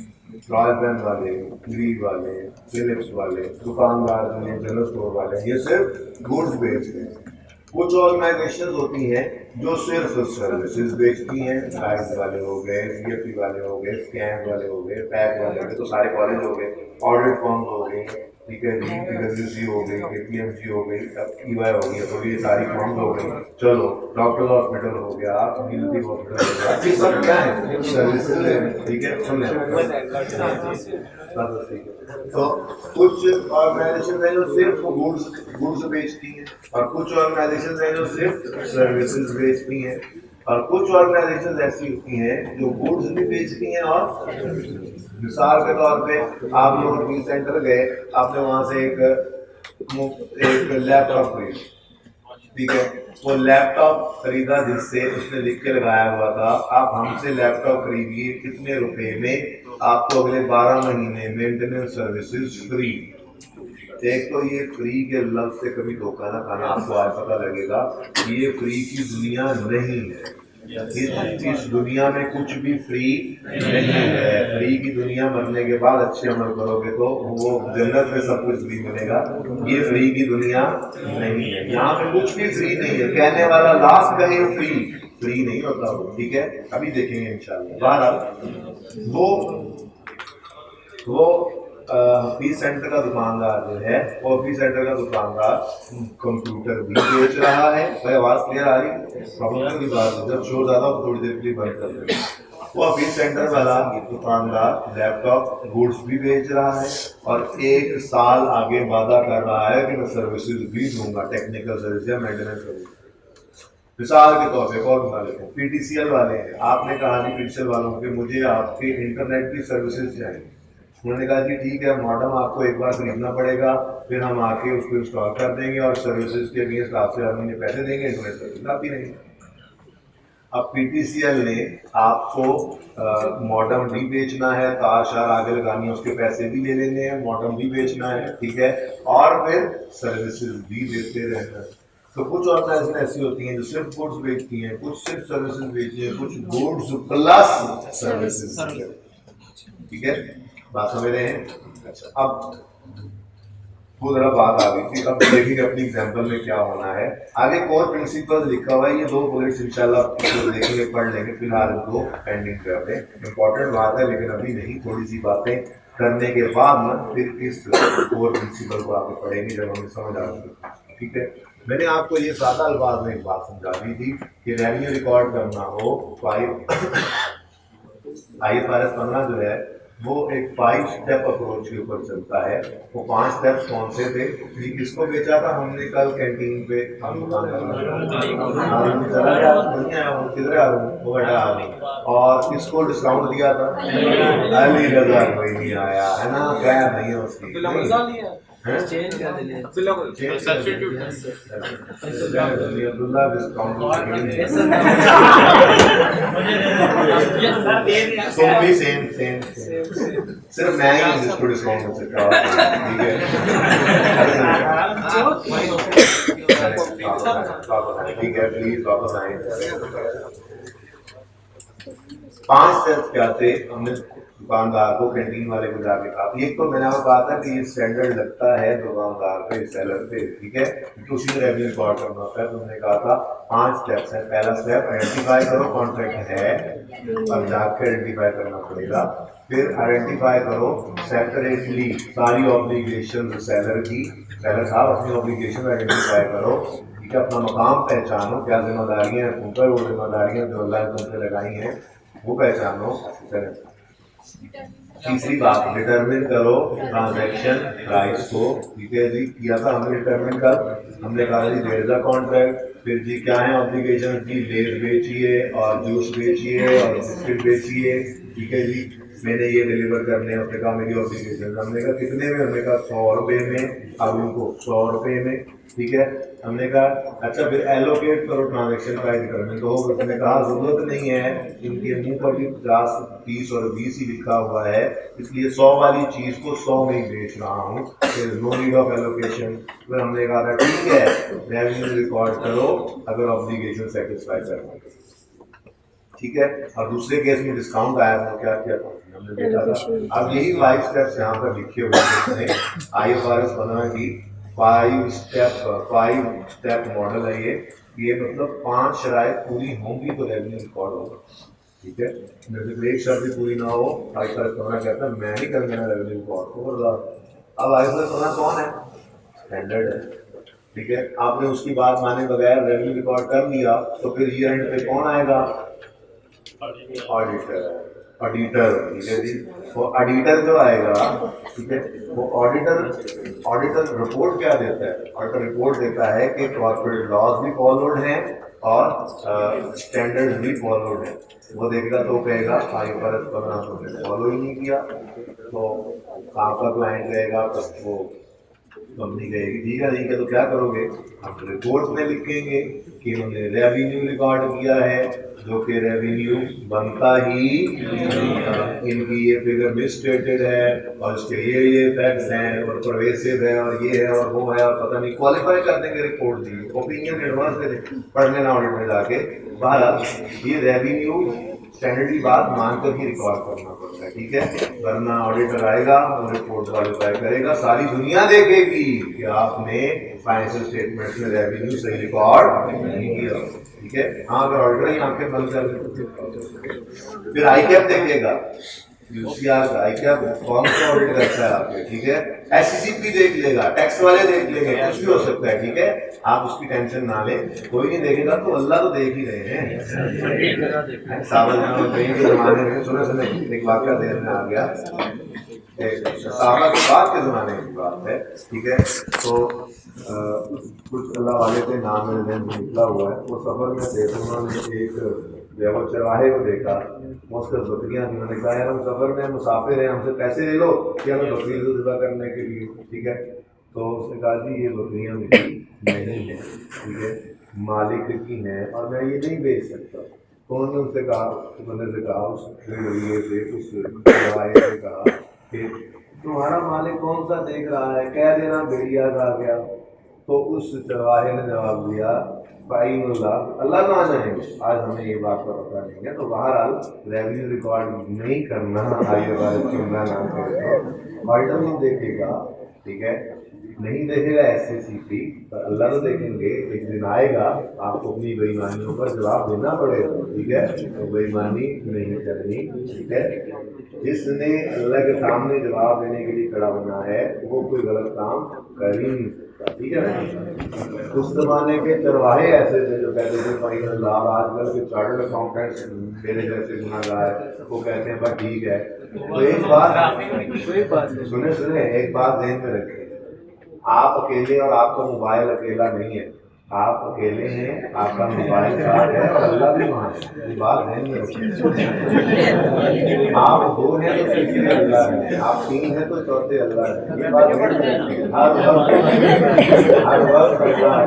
रॉयल पेन वाले, ग्रीव वाले, फिलिप्स वाले, दुकानदार जनरल स्टोर वाले, ये सिर्फ गुड्स बेचते हैं। कुछ ऑर्गेनाइजेशन होती हैं जो सिर्फ सर्विसेज बेचती हैं, गाइड वाले हो गए, सीएफपी वाले हो गए, स्कैन वाले हो गए, पैक वाले हो गए, तो सारे कॉलेज हो गए, ऑडिट फॉर्म्स हो गए, ठीक है जी, पीडब्ल्यूसी हो गई, केपीएमजी हो गई, ईवाई हो गई, तो ये सारी फॉर्म्स हो गई। चलो डॉक्टर हॉस्पिटल हो गया, कम्युनिटी हॉस्पिटल हो गया, ये सब क्या है, सर्विसेज है, ठीक है। सुन तो कुछ ऑर्गेनाइजेशन है जो सिर्फ गुड्स बेचती हैं, और कुछ ऑर्गेनाइजेशन है जो सिर्फ सर्विसेज बेचती हैं, और कुछ ऑर्गेनाइजेशन ऐसी होती हैं जो गुड्स भी बेचती हैं और मिसाल के तौर पे आप लोग टी सेंटर गए, आपने वहां से एक लैपटॉप खरीदा, ठीक है। वो लैपटॉप खरीदा जिससे उसने लिख के लगाया हुआ था आप हमसे लैपटॉप खरीदिए कितने रुपए में, आपको अगले 12 महीने मेंटेनेंस सर्विसेज फ्री। एक तो ये फ्री के लफ्ज से कभी धोखा ना खाना, आपको आज पता लगेगा ये फ्री की दुनिया नहीं है। इस दुनिया में कुछ भी फ्री नहीं है। फ्री की दुनिया बनने के बाद अच्छे अमल करोगे तो वो जन्नत में सब कुछ फ्री मिलेगा, ये फ्री की दुनिया नहीं है। यहाँ पे कुछ भी फ्री नहीं है, कहने वाला लास्ट कहे फ्री नहीं होता वो, ठीक है। अभी देखेंगे इंशाल्लाह। बहरहाल वो फीस सेंटर का दुकानदार जो है, वो फीस सेंटर का दुकानदार कंप्यूटर भी बेच रहा है। भाई आवाज क्लियर आ रही है? प्रॉब्लम की बात है, जब शोर ज्यादा हो थोड़ी देर के लिए बंद कर देंगे। वो फीस सेंटर वाला दुकानदार लैपटॉप गुड्स भी बेच रहा है और 1 साल आगे वादा कर रहा है कि मैं सर्विसेज भी दूंगा, टेक्निकल सर्विस या मेंटेनेंस सर्विस। मिसाल के तौर पे और मिसाल लेते हैं, पीटीसीएल वाले हैं, आपने कहा जी पीटीसीएल वालों के मुझे आपके इंटरनेट की सर्विसेज चाहिए। उन्होंने कहा कि ठीक है, मॉडम आपको एक बार खरीदना पड़ेगा, फिर हम आके उसको इंस्टॉल कर देंगे और सर्विसेज के अगेंस्ट आपसे हर महीने पैसे देंगे, इंटरनेट सर्विस आती नहीं। अब पीटीसीएल ने आपको मॉडम भी बेचना है, तार शार आगे लगानी है, उसके पैसे भी ले लेने हैं, मॉडम भी बेचना है, ठीक है, और फिर सर्विसेज भी देते रहना है। तो कुछ ऑर्गेनाइजेशन ऐसी होती हैं जो सिर्फ गुड्स बेचती हैं, कुछ सिर्फ सर्विसेज बेचती हैं, कुछ गुड्स प्लस सर्विसेज, ठीक है, बात समझ रहे हैं। अच्छा, अब वो जरा बात आ गई थी, अब देखेंगे अपनी एग्जांपल में क्या होना है। आगे कोर प्रिंसिपल लिखा हुआ है, ये 2 बुलेट्स इंशाल्लाह देखेंगे, पढ़ लेंगे, फिलहाल इनको पेंडिंग कर दें। इंपॉर्टेंट बात है लेकिन अभी नहीं, थोड़ी सी बातें करने के बाद ना फिर इस कोर प्रिंसिपल को आगे पढ़ेंगे जब हमें समझ आएगा, ठीक है। मैंने आपको ये सादा अल्फाज में एक बात समझा दी थी कि रेवेन्यू रिकॉर्ड करना हो तो IFRS 15 जो है वो एक 5 स्टेप अप्रोच के ऊपर चलता है। वो 5 स्टेप्स कौन से थे? ये किसको बेचा था हमने कल कैंटीन पे? हम दुकान पर चला गया, नहीं आया हूँ, किधर आ रहा हूँ, वो बेटा आ रहा हूँ। और किसको डिस्काउंट दिया था? अली रजा कोई नहीं आया है ना, खैर नहीं है उसकी, चेंज कर देंगे, अब्दुल्ला डिस्काउंट तुम भी सेम सेम सिर्फ मैं ही जिसको डिस्काउंट मिल सकता हूँ, ठीक है, ठीक है, प्लीज वापस आए। 5 स्टेप्स क्या थे? हमने दुकानदार को, कैंटीन वाले को जाके कहा। एक तो मैंने आपको कहा था कि ये स्टैंडर्ड लगता है दुकानदार पे, सेलर पे, ठीक है, क्योंकि उसी में रेवेन्यू रिकॉर्ड करना होता है। तो हमने कहा था 5 स्टेप्स है। पहला स्टेप आइडेंटिफाई करो कॉन्ट्रैक्ट है, और जाके आइडेंटिफाई करना पड़ेगा। फिर आइडेंटिफाई करो सेपरेटली सारी ऑब्लिगेशन सेलर की, सेलर साहब अपनी ऑब्लिगेशन आइडेंटिफाई करो, ठीक है, अपना मकाम पहचानो, क्या जिम्मेदारियां हैं तुम पर, वो जिम्मेदारियां जो अल्लाह ने तुम पे लगाई हैं वो पहचानो। तीसरी बात, डिटरमिन करो ट्रांजैक्शन प्राइस को, ठीक है जी, किया था हमने डिटरमिन कर। हमने कहा जी देयर इज अ कॉन्ट्रैक्ट, फिर जी क्या है ऑब्लिगेशन की, लेस बेचिए और जूस बेचिए और बिस्किट बेचिए, ठीक है जी, मैंने ये डिलीवर करने हैं। उसने कहा मेरी ऑब्लिगेशन, हमने कहा कितने में? हमने कहा 100 रुपये में, अब उनको 100 रुपये में, ठीक है। हमने कहा अच्छा फिर एलोकेट करो ट्रांजेक्शन प्राइस डिटरमिन, तो उसने कहा जरूरत नहीं है, इनके मुंह पर भी 50, 30 और 20 ही लिखा हुआ है, इसलिए 100 वाली चीज को 100 में ही बेच रहा हूँ, नो नीड ऑफ एलोकेशन। फिर हमने कहा था ठीक है, रेवेन्यू रिकॉर्ड करो अगर ऑब्लिगेशन सेटिस्फाई करना, ठीक है। और दूसरे केस में डिस्काउंट आया था, क्या किया था हमने देखा था। अब यही 5 स्टेप्स यहाँ पर लिखे हुए हैं IFRS 15 की 5 स्टेप मॉडल है ये मतलब 5 शराइत पूरी होंगी तो रेवेन्यू रिकॉर्ड होगा, ठीक है। मेरे से एक शर्त भी पूरी ना हो, IFRS 15 कहता है मैं नहीं कर देना रेवेन्यू रिकॉर्ड को। अब IFRS 15 कौन है? स्टैंडर्ड है, ठीक है। आपने उसकी बात माने बगैर रेवेन्यू रिकॉर्ड कर लिया तो फिर ईयर एंड पे कौन आएगा? ऑडिटर, ठीक है जी। वो ऑडिटर जो आएगा, ठीक है, वो ऑडिटर रिपोर्ट क्या देता है? ऑडिटर रिपोर्ट देता है कि कॉर्पोरेट लॉज भी फॉलोड हैं और स्टैंडर्ड भी फॉलोड है। वो देखेगा तो कहेगा IFRS 15 तुमने फॉलो ही नहीं किया, तो आपका क्लाइंट रहेगा, बस वो कंपनी कहेगी ठीक है तो क्या करोगे? हम रिपोर्ट में लिखेंगे कि हमने रेवेन्यू रिकॉर्ड किया है, जो कि रेवेन्यू बनता ही इनकी ये फिगर मिसस्टेटेड है और इसके ये फैक्ट्स हैं और परवेसिव है और ये है और वो है और पता नहीं, क्वालिफाई कर देंगे रिपोर्ट दी, ओपिनियन एडवांस दे पढ़ लेना ऑडिट में जाके। बहरहाल ये रेवेन्यू स्टैंडर्ड की बात मानकर ही रिकॉर्ड करना पड़ता है, ठीक है, वरना ऑडिटर आएगा और रिपोर्ट क्वालिफाई करेगा, सारी दुनिया देखेगी कि आपने फाइनेंशियल स्टेटमेंट में रेवेन्यू सही रिकॉर्ड नहीं किया, ठीक है। हाँ, अगर ऑडिटर ही आंखें बंद कर दे फिर ICAP देखेगा, UCR का ICAP कौन सा ऑडिट करता है आपके, ठीक है। SCCP देख लेगा, टैक्स वाले देख लेंगे, कुछ भी हो सकता है, ठीक है, आप उसकी टेंशन ना ले, कोई नहीं देखेगा तो अल्लाह तो देख ही रहे हैं। साहबा के जमाने में सुने एक वाकया देर में आ गया, साहबा के बाद के जमाने की बात है, ठीक है। तो कुछ अल्लाह वाले के नाम मेरे जहन में निकला हुआ है, वो सफर में थे तो उन्होंने एक वो चरवाहे को देखा, मुस्कर बकरियां, उन्होंने कहा यार हम सफर में मुसाफिर हैं, हमसे पैसे ले लो कि हमें बकरी जुदा करने के लिए, ठीक है। तो उसने कहा जी ये बकरियां मेरी नहीं है, ठीक है, मालिक की हैं और मैं ये नहीं बेच सकता। तो उन्होंने उनसे कहा, बंदे से कहा, उस उस चरवाहे से कहा कि तुम्हारा मालिक कौन सा देख रहा है, कह देना भेड़िया का आ गया। तो उस चरवाहे ने जवाब दिया भाई अल्लाह कहाँ जाएंगे, आज हमें ये बात का पता नहीं है। तो बहरहाल रेवेन्यू रिकॉर्ड नहीं करना ऑडिटर नहीं देखेगा, ठीक है, नहीं देखेगा SACP, पर अल्लाह तो देखेंगे। एक दिन आएगा आपको अपनी बेईमानियों पर जवाब देना पड़ेगा, ठीक है। तो बेईमानी नहीं करनी, ठीक है। जिसने अल्लाह के सामने जवाब देने के लिए खड़ा होना है वो कोई गलत काम कर ही नहीं सकता, ठीक है। उस जमाने के चरवाहे ऐसे थे जो कहते थे फाइनल लाभ। आजकल के चार्टर्ड अकाउंटेंट्स मेरे जैसे गुनाहगार वो कहते हैं बस ठीक है। तो एक बात सुने, एक बात ध्यान में रखें, आप अकेले और आपका मोबाइल अकेला नहीं है। आप अकेले हैं, आपका मोबाइल साथ है और अल्लाह भी वहाँ है। ये बात ध्यान में रखें। आप दो हैं तो तीसरे अल्लाह है, आप तीन हैं तो चौथे अल्लाह है। ये बात ध्यान में रखें। हर वक्त अल्लाह है,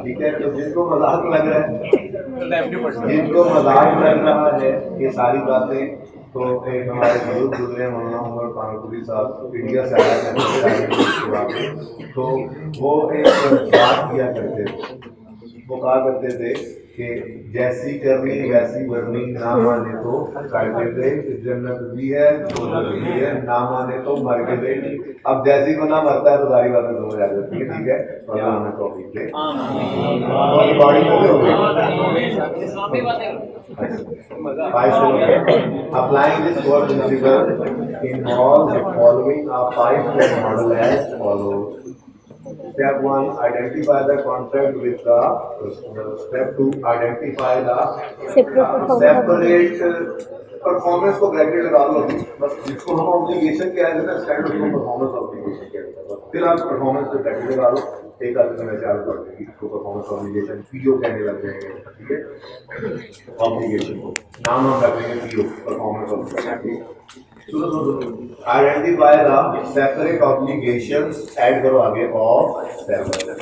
ठीक है। तो जिनको मजाक लग रहा है ये सारी बातें, तो एक हमारे बुजुर्ग गुजरे मौलाना उमर पानपुरी साहब इंडिया से आया करते, तो वो एक बात किया करते थे। वो कहा करते थे कि जैसी करनी वैसी भरनी, ना माने तो काटे दे, जन्नत भी है भी है, ना माने तो मर के दे। अब जैसी को ना मरता है तो सारी बातें समझ आ जाती है, ठीक है। और हमें टॉपिक पे applying this core principle involves following a 5-step model as follows. Step 1, identify the contract with the customer. Step 2, identify the separate performance को ब्रैकेट लगा लो अभी, बस जिसको हम ऑब्लिगेशन कह रहे थे स्टैंड उसको परफॉर्मेंस ऑब्लिगेशन कहते हैं। फिर आप परफॉर्मेंस पे ब्रैकेट लगा लो, एक आदमी समय चार पढ़ देंगे इसको परफॉर्मेंस ऑब्लिगेशन पीओ कहने लग जाएंगे, ठीक है। ऑब्लिगेशन को नाम हम रखेंगे PO, performance obligation. Identify the separate obligations, add करो आगे ऑफ सेपरेट।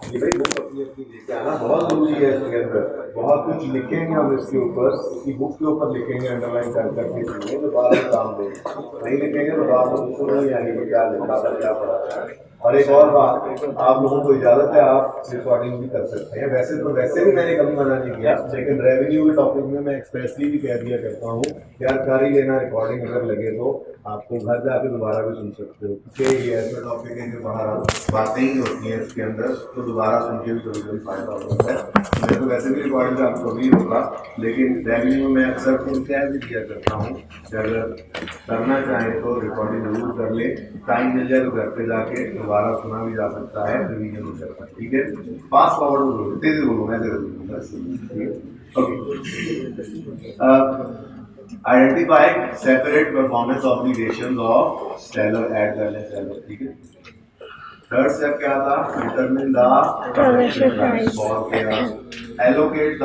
ये भाई बुक अपनी अपनी लेके आना बहुत जरूरी है। इसके अंदर बहुत कुछ लिखेंगे हम इसके ऊपर, इसकी बुक के ऊपर लिखेंगे अंडरलाइन कर करके चीजें, तो बाद में काम देंगे। नहीं लिखेंगे तो बाद में उसको नहीं आएंगे क्या लिखा था क्या पढ़ा था। और एक और बात, आप लोगों को इजाजत है आप रिकॉर्डिंग भी कर सकते हैं। वैसे भी मैंने कभी मना नहीं किया, लेकिन रेवेन्यू के टॉपिक में मैं एक्सप्रेसली भी कह दिया करता हूँ यार कर ही लेना रिकॉर्डिंग, अगर लगे तो आपको घर जाके दोबारा भी सुन सकते हो। क्योंकि ये ऐसा टॉपिक है जो बाहर बातें ही होती हैं इसके अंदर, तो दोबारा सुन के भी कभी कभी फायदा होता है। मैं तो वैसे भी रिकॉर्डिंग आपको नहीं होगा, लेकिन रेवेन्यू में अक्सर तो कह भी दिया करता हूँ कि अगर करना चाहें तो रिकॉर्डिंग जरूर कर ले, टाइम मिल जाए तो घर पे जाके दोबारा सुना भी जा सकता है, रिवीजन हो सकता है, ठीक है। फास्ट फॉरवर्ड बोलो, तेज बोलो, मैं तेज बोलूँगा, ठीक है। Okay, identify separate performance obligations of seller, add कर लें सेलर, ठीक है। थर्ड स्टेप क्या था, डिटरमिन द ट्रांजैक्शन प्राइस, और क्या एलोकेट द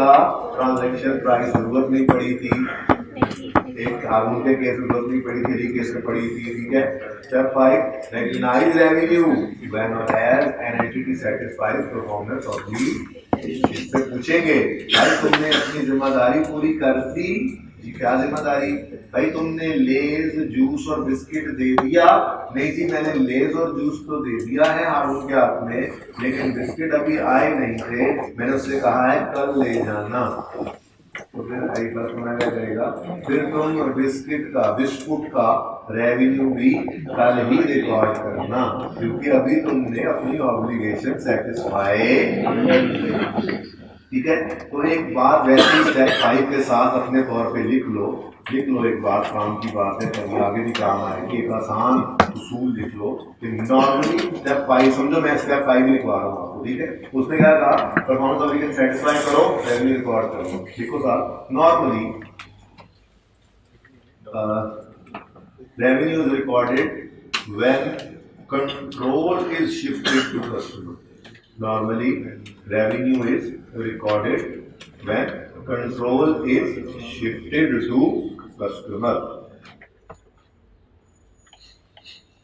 ट्रांजैक्शन प्राइस। जरूरत नहीं पड़ी थी, एक हार्मोन के केस में जरूरत नहीं पड़ी थी, केस में पड़ी थी, ठीक है। Step 5, recognise revenue when or as an entity satisfies performance obligation. इससे पूछेंगे भाई तुमने अपनी जिम्मेदारी पूरी कर दी जी, क्या जिम्मेदारी भाई, तुमने लेज जूस और बिस्किट दे दिया? नहीं जी, मैंने लेज और जूस तो दे दिया है हारून के हाथ में, लेकिन बिस्किट अभी आए नहीं थे, मैंने उससे कहा है कल ले जाना। तो फिर जाएगा, फिर तुम बिस्कुट का रेवेन्यू भी कल ही रिकॉर्ड करना, क्योंकि अभी तुमने अपनी ऑब्लिगेशन सेटिस्फाई, ठीक है। तो एक बात वैसे स्टेप 5 के साथ अपने तौर पे लिख लो एक बात, काम की बात है, कभी आगे भी काम आएगी। एक आसान उसूल लिख लो कि नॉर्मली स्टेप 5, समझो मैं स्टेप 5 लिखवा रहा हूँ आपको, ठीक है। उसमें क्या कहा, परफॉर्मेंस ऑब्लिगेशन सेटिस्फाई करो, रेवेन्यू रिकॉर्ड करो, देखो साहब। Normally revenue is recorded when control is shifted to customer. Normally, revenue is recorded when control is shifted to customer.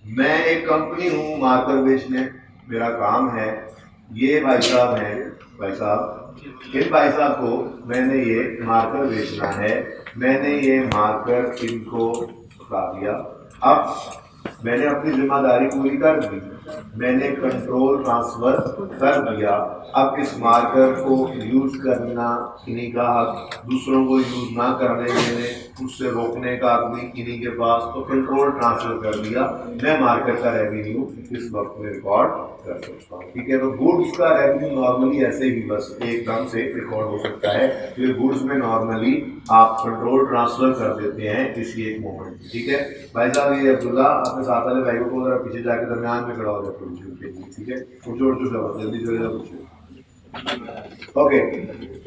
मैं एक कंपनी हूँ मार्कर बेचने, मेरा काम है, ये भाई साहब हैं, भाई साहब, इन भाई साहब को मैंने ये मार्कर बेचना है, मैंने ये मार्कर इनको बता दिया। अब मैंने अपनी जिम्मेदारी पूरी कर दी, मैंने कंट्रोल ट्रांसफर कर दिया। अब इस मार्कर को यूज करना इन्हीं का हक, दूसरों को यूज ना करने देने, उससे रोकने का कोई इन्हीं के पास, तो कंट्रोल ट्रांसफर कर दिया। मैं मार्कर का रेवेन्यू इस वक्त में रिकॉर्ड कर सकता हूँ। ठीक है, तो गुड्स का रेवेन्यू नॉर्मली ऐसे ही बस एकदम से रिकॉर्ड हो सकता है। ये गुड्स में नॉर्मली आप कंट्रोल ट्रांसफर कर देते हैं किसी एक मोमेंट। ठीक है भाई साहब, ये अब्दुल्ला अपने साथ वाले भाई को जरा पीछे जाके दरमियान में खड़ा हो जाए थोड़ी। ठीक है, कुछ जल्दी चले जाओ कुछ। ओके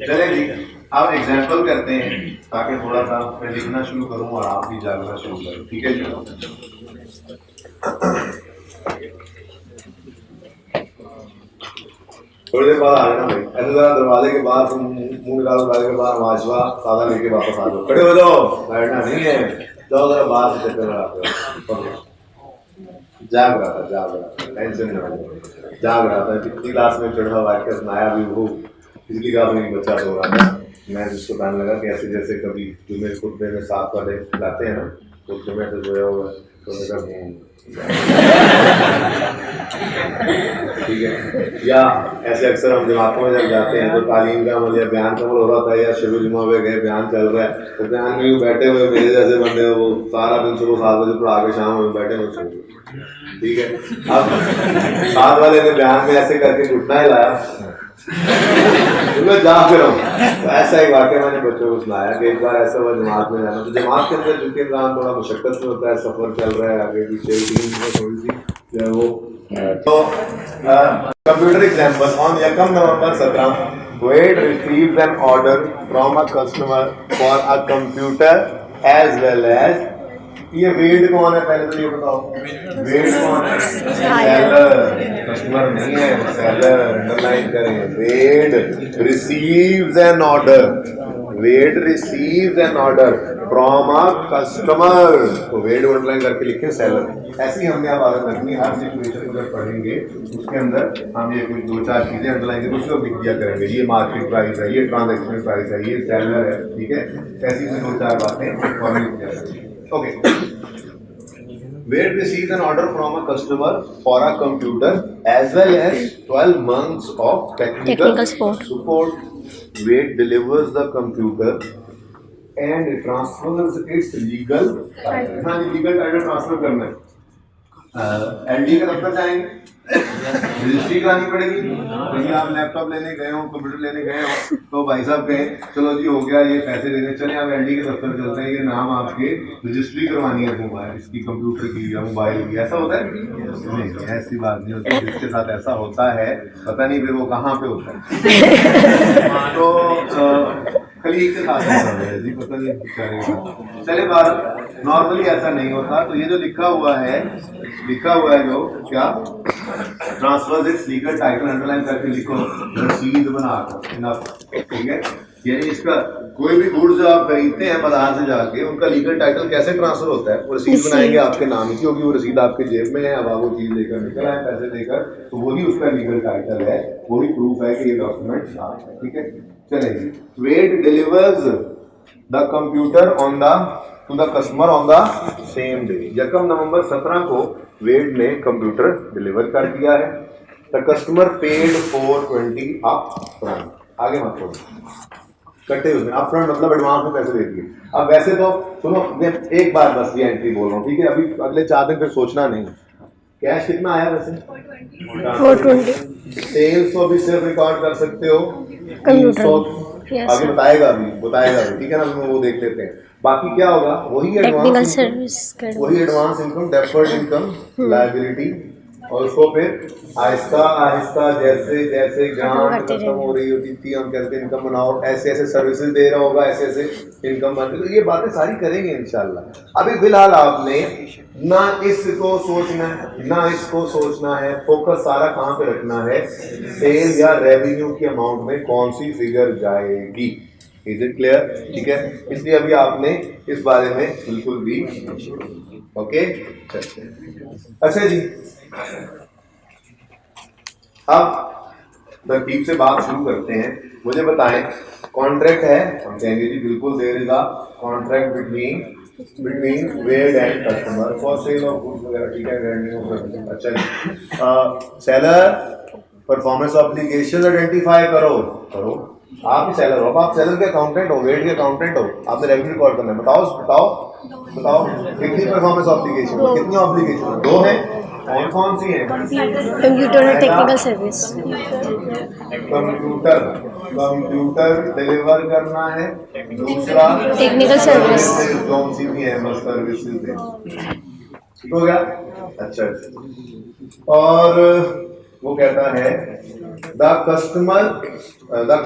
चले जी, अब एग्जाम्पल करते हैं ताकि थोड़ा सा मैं लिखना शुरू करूं और आप भी जागना शुरू करें। ठीक है जी, थोड़ी देर बाद आ जाना भाई, ऐसे जरा दरवाजे के बाहर तुम मुंह निकालो, दरवाजे के बाहर माजवा सादा लेके वापस आ जाओ। खड़े हो जाओ, बैठना नहीं है, जाओ जरा बाहर से चक्कर लगाते हो। जाग रहा था, टेंशन न लो, जाग रहा था। कितनी क्लास में चढ़ा वाक्य सुनाया भी वो, बिजली का भी बच्चा सो रहा था। मैं जिसको कहने लगा कि ऐसे जैसे कभी तुम्हें खुद में साथ वाले लाते हैं ना, तो तुम्हें से सोया हुआ है तो मेरा ठीक है। या ऐसे अक्सर हम जमातों में जब जाते हैं तो तालीम का अमल या बयान का अमल हो रहा था, या शबी जुमा पे गए बयान चल रहा है, तो बयान में बैठे हुए मेरे जैसे बंदे वो सारा दिन सुबह 7 बजे पढ़ा के शाम में बैठे हुए। ठीक है, अब साथ वाले ने बयान में ऐसे करके घुटना हिलाया तो जा फिर तो ऐसा ही वाक्य मैंने बच्चों को सुनाया कि एक बार ऐसा हुआ जमात में जाना, तो जमात के अंदर जिनके इंसान थोड़ा मुशक्कत में होता है, सफर चल रहा है आगे पीछे, टीम में थोड़ी सी जो है वो, तो कंप्यूटर एग्जाम्पल ऑन यकम November 17 Wade received an order from a customer for a computer as well as, ये वेड कौन है पहले तो ये बताओ, वेड कौन है? सेलर, कस्टमर नहीं है, सेलर, अंडरलाइन करें। Wade receives an order, Wade receives an order from a customer, तो वेड अंडरलाइन करके लिखे सेलर। ऐसी हमने अब आदत रखनी, हर सिचुएशन को जब पढ़ेंगे उसके अंदर हम ये कुछ 2-4 चीजें अंडरलाइन करके उसको लिख दिया करेंगे, ये मार्केट प्राइस है, ये ट्रांजैक्शन प्राइस है, ये सेलर है। ठीक है, ऐसी कुछ 2-4 बातें और लिख दिया करेंगे। Okay. Wade receives an order from a customer for a computer as well as 12 months of technical support. Wade delivers the computer and transfers its legal title. हाँ, legal title transfer करना है। एलडी का दफ्तर जाएंगे, registry करानी पड़ेगी। भैया आप लैपटॉप लेने गए हो, कंप्यूटर लेने गए हो, तो भाई साहब कहें चलो जी हो गया, ये पैसे देने चले, आप एलडी के दफ्तर चलते हैं, ये नाम आपके रजिस्ट्री करवानी है मोबाइल इसकी, कंप्यूटर की या मोबाइल की। ऐसा होता है? नहीं, ऐसी बात नहीं होती। जिसके साथ ऐसा होता है पता नहीं फिर वो कहाँ पे होता है। तो कलीग के साथ ऐसा है जी, पता नहीं करेगा। चले बात, नॉर्मली ऐसा नहीं होता। तो ये जो लिखा हुआ है जो क्या, transfer it's legal title, underline करके लिखो, रसीद बनाकर इनफ। ठीक है, यानी इसका कोई भी गुड्स जो आप खरीदते हैं बाजार से जाके, उनका लीगल टाइटल कैसे ट्रांसफर होता है, वो रसीद बनाएंगे आपके नाम की होगी, वो रसीद आपके जेब में है, अब आप वो चीज लेकर निकल आए पैसे देकर, तो वही उसका लीगल टाइटल है, वही प्रूफ है कि ये डॉक्यूमेंट आप है। ठीक है, चलेंगे। Wade delivers the computer on the to the customer on the same day. यकम नवंबर 17 को वेड ने कंप्यूटर डिलीवर कर दिया है। The customer paid 420 up front, आगे मत बोलो कट्टे उसमें, अप फ्रंट मतलब एडवांस में पैसे दे दिए। अब वैसे तो सुनो, मैं एक बार बस ये एंट्री बोल रहा हूँ, ठीक है, अभी अगले 4 दिन फिर सोचना नहीं। कैश कितना आया वैसे? 420। सेल्स तो अभी सिर्फ रिकॉर्ड कर सकते हो 300, आगे बताएगा भी, ठीक है ना, वो देख लेते हैं। बाकी क्या होगा, वही एडवांस सर्विस, वही advance income, deferred income, liability, और उसको फिर आहिस्ता आहिस्ता जैसे जैसे ग्रांट खत्म हो रही होती थी, हम कहते हैं इनकम बनाओ, ऐसे ऐसे सर्विसेज दे रहा होगा, ऐसे ऐसे इनकम बनती, तो ये बातें सारी करेंगे इंशाल्लाह। अभी फिलहाल आपने ना इसको सोचना है ना इसको सोचना है, फोकस सारा कहाँ पे रखना है, सेल या रेवेन्यू की अमाउंट में कौन सी फिगर जाएगी। Is it clear? ठीक है, इसलिए अभी आपने इस बारे में बिल्कुल भी ओके। अच्छा जी, अब तरकीब से बात शुरू करते हैं। मुझे बताएं, कॉन्ट्रैक्ट है, हम कहेंगे जी बिल्कुल there is a contract between between Wade and customer for sale of goods वगैरह, ठीक है, rendering of services। अच्छा, seller परफॉर्मेंस ऑब्लिगेशन आइडेंटिफाई करो। आप ही सेलर हो, आप सेलर के अकाउंटेंट हो, वेट के अकाउंटेंट हो, आपने रेवेन्यू रिकॉर्ड करना है। बताओ कितनी परफॉर्मेंस ऑब्लिगेशन, कितनी ऑब्लिगेशन? 2 है। कौन सी है? कंप्यूटर और टेक्निकल सर्विस। कंप्यूटर डिलीवर करना है, दूसरा टेक्निकल सर्विस। कौन सी भी है? सर्विसेज है, ठीक हो गया। अच्छा, और वो कहता है the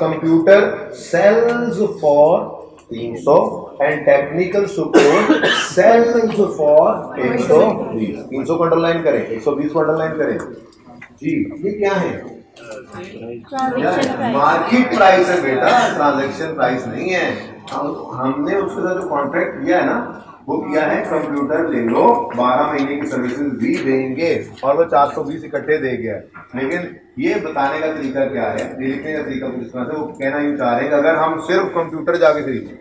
computer sells for 300 and technical support sells for 120। 300 को अंडरलाइन करें, 120 को अंडरलाइन करें जी। ये क्या है? मार्केट प्राइस है बेटा, ट्रांजैक्शन प्राइस नहीं है। हमने उसके साथ जो कॉन्ट्रैक्ट किया है ना, वो किया है कंप्यूटर ले लो, 12 महीने की सर्विसेज भी देंगे, और वो 420 इकट्ठे दे गया। लेकिन ये बताने का तरीका क्या है, ये लिखने का तरीका किस तरह से, वो कहना यूं चाह रहे हैं कि अगर हम सिर्फ कंप्यूटर जाके खरीदें,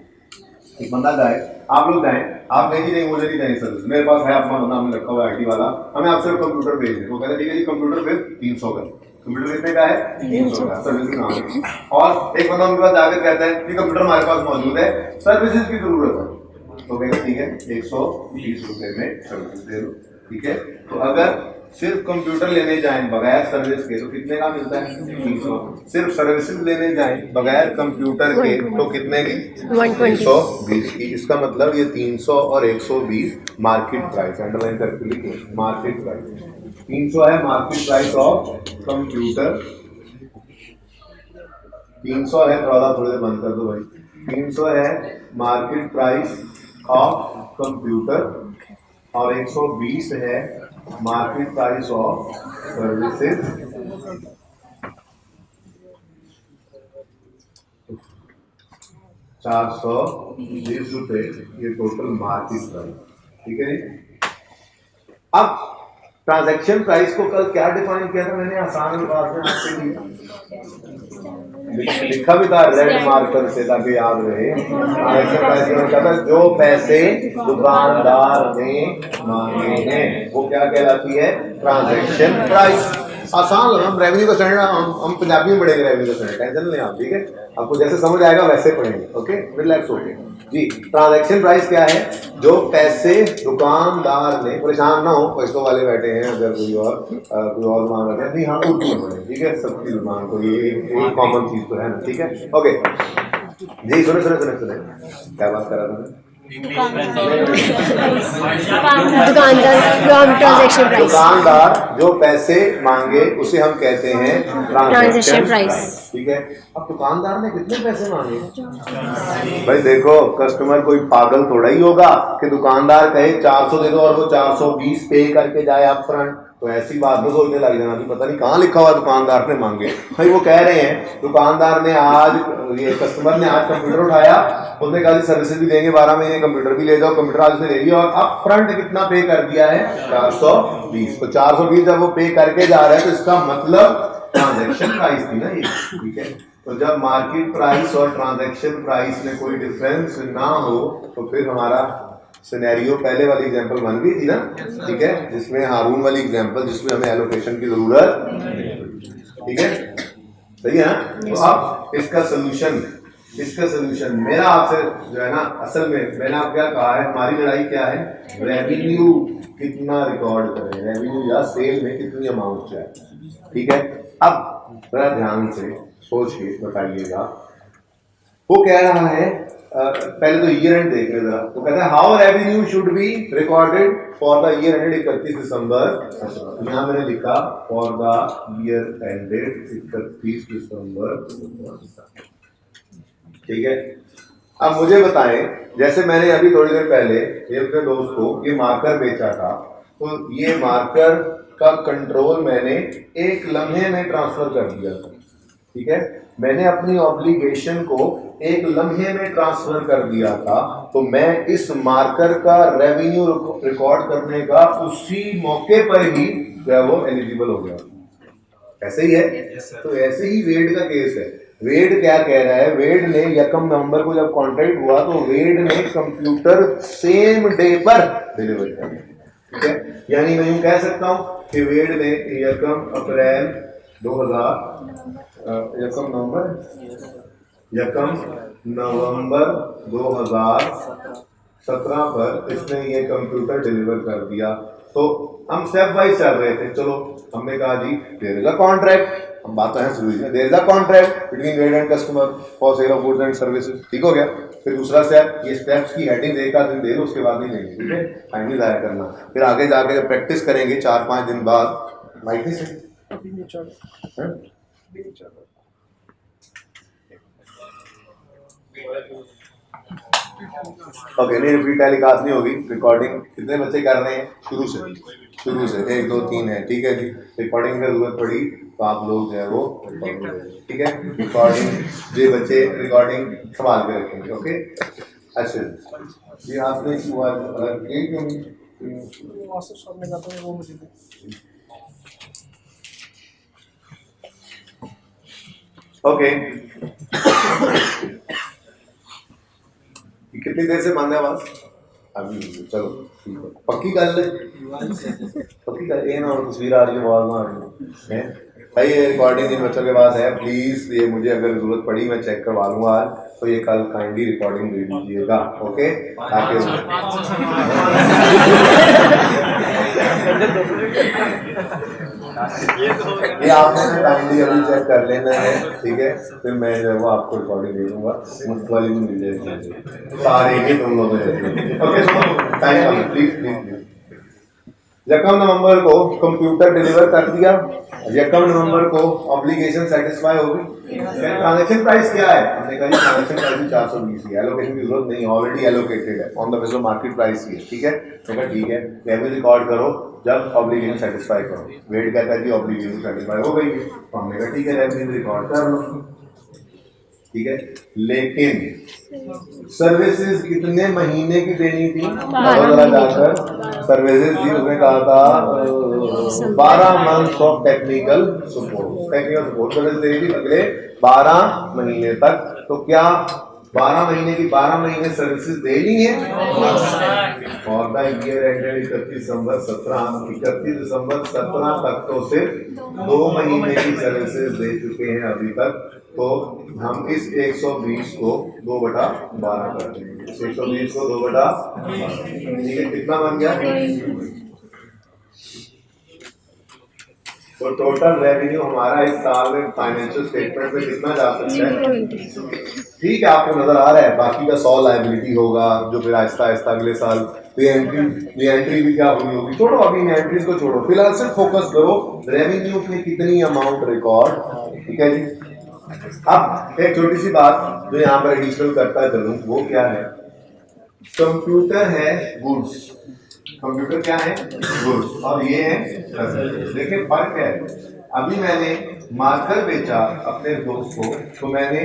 एक बंदा जाए, आप लोग जाएं, आप नहीं मुझे नहीं चाहिए सर्विस, मेरे पास है अपना बंदा, हमने रखा हुआ IT वाला, हमें आप सिर्फ कंप्यूटर भेज दें, वो कहते हैं ठीक है जी, कंप्यूटर फिर 300 का। कंप्यूटर कितने का है? 300 का, सर्विस नाम है। और एक बंदा उनके पास जाकर कहता है कि कंप्यूटर हमारे पास मौजूद है, सर्विसेज की जरूरत है, तो कहेगा ठीक है 120 रुपए में सर्विस दे दो, ठीक है। तो अगर सिर्फ कंप्यूटर लेने जाएं बगैर सर्विस के तो कितने का मिलता है? 300। सिर्फ सर्विसेज लेने जाएं बगैर कंप्यूटर के तो कितने की? 120 की। इसका मतलब ये 300 और 120 मार्केट प्राइस, अंडरलाइन करके लिखिए, मार्केट प्राइस। 300 है मार्केट प्राइस ऑफ कंप्यूटर, 300 है, थोड़ी देर बंद कर दो भाई, 300 है मार्केट प्राइस ऑफ कंप्यूटर, और 120 है मार्केट प्राइस ऑफ सर्विसेज। ₹420 ये टोटल मार्केट प्राइस, ठीक है। अब ट्रांजैक्शन प्राइस को कल क्या डिफाइन किया था मैंने? आसान अंदाज में आपसे लिखा भी था रेड मार्कर से ताकि याद रहे। ट्रांजैक्शन प्राइस में क्या था? जो पैसे दुकानदार ने मांगे हैं वो क्या कहलाती है? Transaction price. आसान लगा, हम रेवेन्यू का स्टैंडर्ड हम पंजाबी में पढ़ेंगे, रेवेन्यू का स्टैंडर्ड टेंशन नहीं आप, ठीक है। आपको जैसे समझ आएगा वैसे पढ़ेंगे, ओके, रिलैक्स हो गए जी। ट्रांजैक्शन प्राइस क्या है? जो पैसे दुकानदार ने, परेशान ना हो पैसों वाले बैठे हैं, अगर कोई और मांग रहे हैं, नहीं हाँ उर्दू में पढ़े, ठीक है, सबकी जुबान को ये एक कॉमन चीज तो है ना, ठीक है, ओके जी। सुने क्या बात कर रहा था मैं? दुकानदार जो पैसे मांगे उसे हम कहते हैं ट्रांजैक्शन प्राइस, ठीक है। अब दुकानदार ने कितने पैसे मांगे? भाई देखो, कस्टमर कोई पागल थोड़ा ही होगा कि दुकानदार कहे 400 दे दो और वो 420 पे करके जाए अप फ्रंट, तो ऐसी बात न सोचने लग जाना कि पता नहीं कहाँ लिखा हुआ दुकानदार ने मांगे। भाई वो कह रहे हैं दुकानदार ने आज, ये कस्टमर ने आज कंप्यूटर उठाया, उसने कहा सर्विसेज भी देंगे 12 महीने, कंप्यूटर भी ले जाओ, कंप्यूटर आज से ले लिया और अप फ्रंट कितना पे कर दिया है? 420। तो 420 जब वो पे करके जा रहा है तो इसका मतलब ट्रांजैक्शन प्राइस थी ना ये, ठीक है। तो जब मार्केट प्राइस और ट्रांजैक्शन प्राइस में कोई डिफरेंस ना हो तो फिर हमारा सिनेरियो पहले वाली एग्जांपल बन गई थी ना, ठीक है, जिसमें हारून वाली एग्जांपल जिसमें हमें एलोकेशन की जरूरत, ठीक है, सही है ना। तो अब इसका सोल्यूशन मेरा आपसे जो है ना, असल में मैंने आप क्या कहा है, हमारी लड़ाई क्या है? रेवेन्यू कितना रिकॉर्ड करें, रेवेन्यू या सेल में कितनी अमाउंट जाए, ठीक है। अब जरा ध्यान से सोच के बताइएगा, वो कह रहा है पहले तो ईयर एंड देख लेगा, तो कहता है how revenue should be recorded for the year ended 31 दिसंबर। यहाँ मैंने लिखा फॉर द ईयर एंडेड 31 दिसंबर, ठीक है। अब मुझे बताएं, जैसे मैंने अभी थोड़ी देर पहले अपने दोस्त को ये मार्कर बेचा था, तो ये मार्कर का कंट्रोल मैंने एक लम्हे में ट्रांसफर कर दिया था, ठीक है। मैंने अपनी ऑब्लिगेशन को एक लम्हे में ट्रांसफर कर दिया था, तो मैं इस मार्कर का रेवेन्यू रिकॉर्ड करने का उसी मौके पर ही जो है वो एलिजिबल हो गया। ऐसे ही है, तो ऐसे ही वेट का केस है। वेड क्या कह रहा है, वेड ने 1 नवंबर को जब कॉन्ट्रैक्ट हुआ तो वेड ने कंप्यूटर सेम डे पर डिलीवर कर दिया, ठीक है। यानी मैं यूं कह सकता हूं कि वेड ने 1 अप्रैल 2000 1 नवंबर 2017 पर इसने ये कंप्यूटर डिलीवर कर दिया। तो हम स्टेप वाइज चल रहे थे, चलो हमने कहा जी देयर इज अ कॉन्ट्रैक्ट, हम बात है शुरू में there is a contract between Wade and customer for sale of goods and services, ठीक हो गया। फिर दूसरा स्टेप, ये स्टेप्स की हेडिंग एक आध दिन दे लो, उसके बाद नहीं लेंगे, ठीक है, टाइम नहीं जाया करना। फिर आगे जाके जब प्रैक्टिस करेंगे 4-5 दिन बाद माइक नहीं से ओके, नहीं रिपीट टेलीकास्ट नहीं होगी, रिकॉर्डिंग कितने बच्चे कर रहे हैं शुरू से 1 2 3 है, ठीक है जी। रिकॉर्डिंग की जरूरत पड़ी तो आप लोग जो है वो ठीक है, रिकॉर्डिंग जो बच्चे रिकॉर्डिंग संभाल के रखेंगे, ओके। अच्छा जी, आपने क्यों ओके, कितनी देर से बंद है आवाज अभी, चलो ठीक है, पक्की गल है, पक्की गल ये ना हो तस्वीर आ रही है आवाज ना आ रही है भाई। ये रिकॉर्डिंग जिन बच्चों के पास है प्लीज, ये मुझे अगर जरूरत पड़ी मैं चेक करवा लूंगा आज, तो ये कल काइंडली रिकॉर्डिंग दे दीजिएगा, ओके। ताकि ये आपने काइंडली अभी चेक कर लेना है, ठीक है। फिर मैं जो है वो आपको रिकॉर्डिंग दे दूंगा, मुफ्त वाली भी मिल जाएगी सारे ही तुम लोग, okay. Time please please please. 1 नवंबर को कंप्यूटर डिलीवर कर दिया, 1 नवंबर को ऑब्लिगेशन सेटिस्फाई होगी। ट्रांजैक्शन प्राइस क्या है, हमने कहा ट्रांजैक्शन प्राइस 420 है, एलोकेशन की जरूरत नहीं, ऑलरेडी एलोकेटेड है on the basis of market price ही है, ठीक है। मैंने ठीक है, रेवेन्यू रिकॉर्ड करो जब ऑब्लिगेशन सेटिस्फाई करो। वेट कहता है कि ऑब्लिगेशन सेटिस्फाई हो गई, तो हमने कहा ठीक है रेवेन्यू रिकॉर्ड कर लो, ठीक है। लेकिन सर्विसेज कितने महीने की देनी थी, जाकर सर्विसेज दी, उसने कहा था 12 month of technical support service देनी थी अगले 12 महीने तक। तो क्या 12 महीने की 12 महीने सर्विसेज दे ली है, और द ईयर एंडेड 31 दिसंबर 17 तक तो सिर्फ 2 महीने की सर्विसेज दे चुके हैं अभी तक। तो हम इस 120 को 2/12 कर देंगे, 120 को 2/12, ठीक है। कितना बन गया, तो टोटल रेवेन्यू हमारा इस साल में फाइनेंशियल स्टेटमेंट में कितना जा सकता है, ठीक है, आपको नजर आ रहा है। बाकी का 100 लायबिलिटी होगा जो फिर आहिस्ता आहिस्ता अगले साल एंट्री भी क्या हुई होगी, छोड़ो अभी एंट्रीज को छोड़ो, फिलहाल सिर्फ फोकस करो रेवेन्यू में कितनी अमाउंट रिकॉर्ड, ठीक है जी। अब एक छोटी सी बात जो यहाँ पर एडिशनल करता चलूं, वो क्या है, कंप्यूटर है गुड्स, कंप्यूटर क्या है गुड्स, और ये है देखिए फर्क है। अभी मैंने मार्कर बेचा अपने दोस्त को, तो मैंने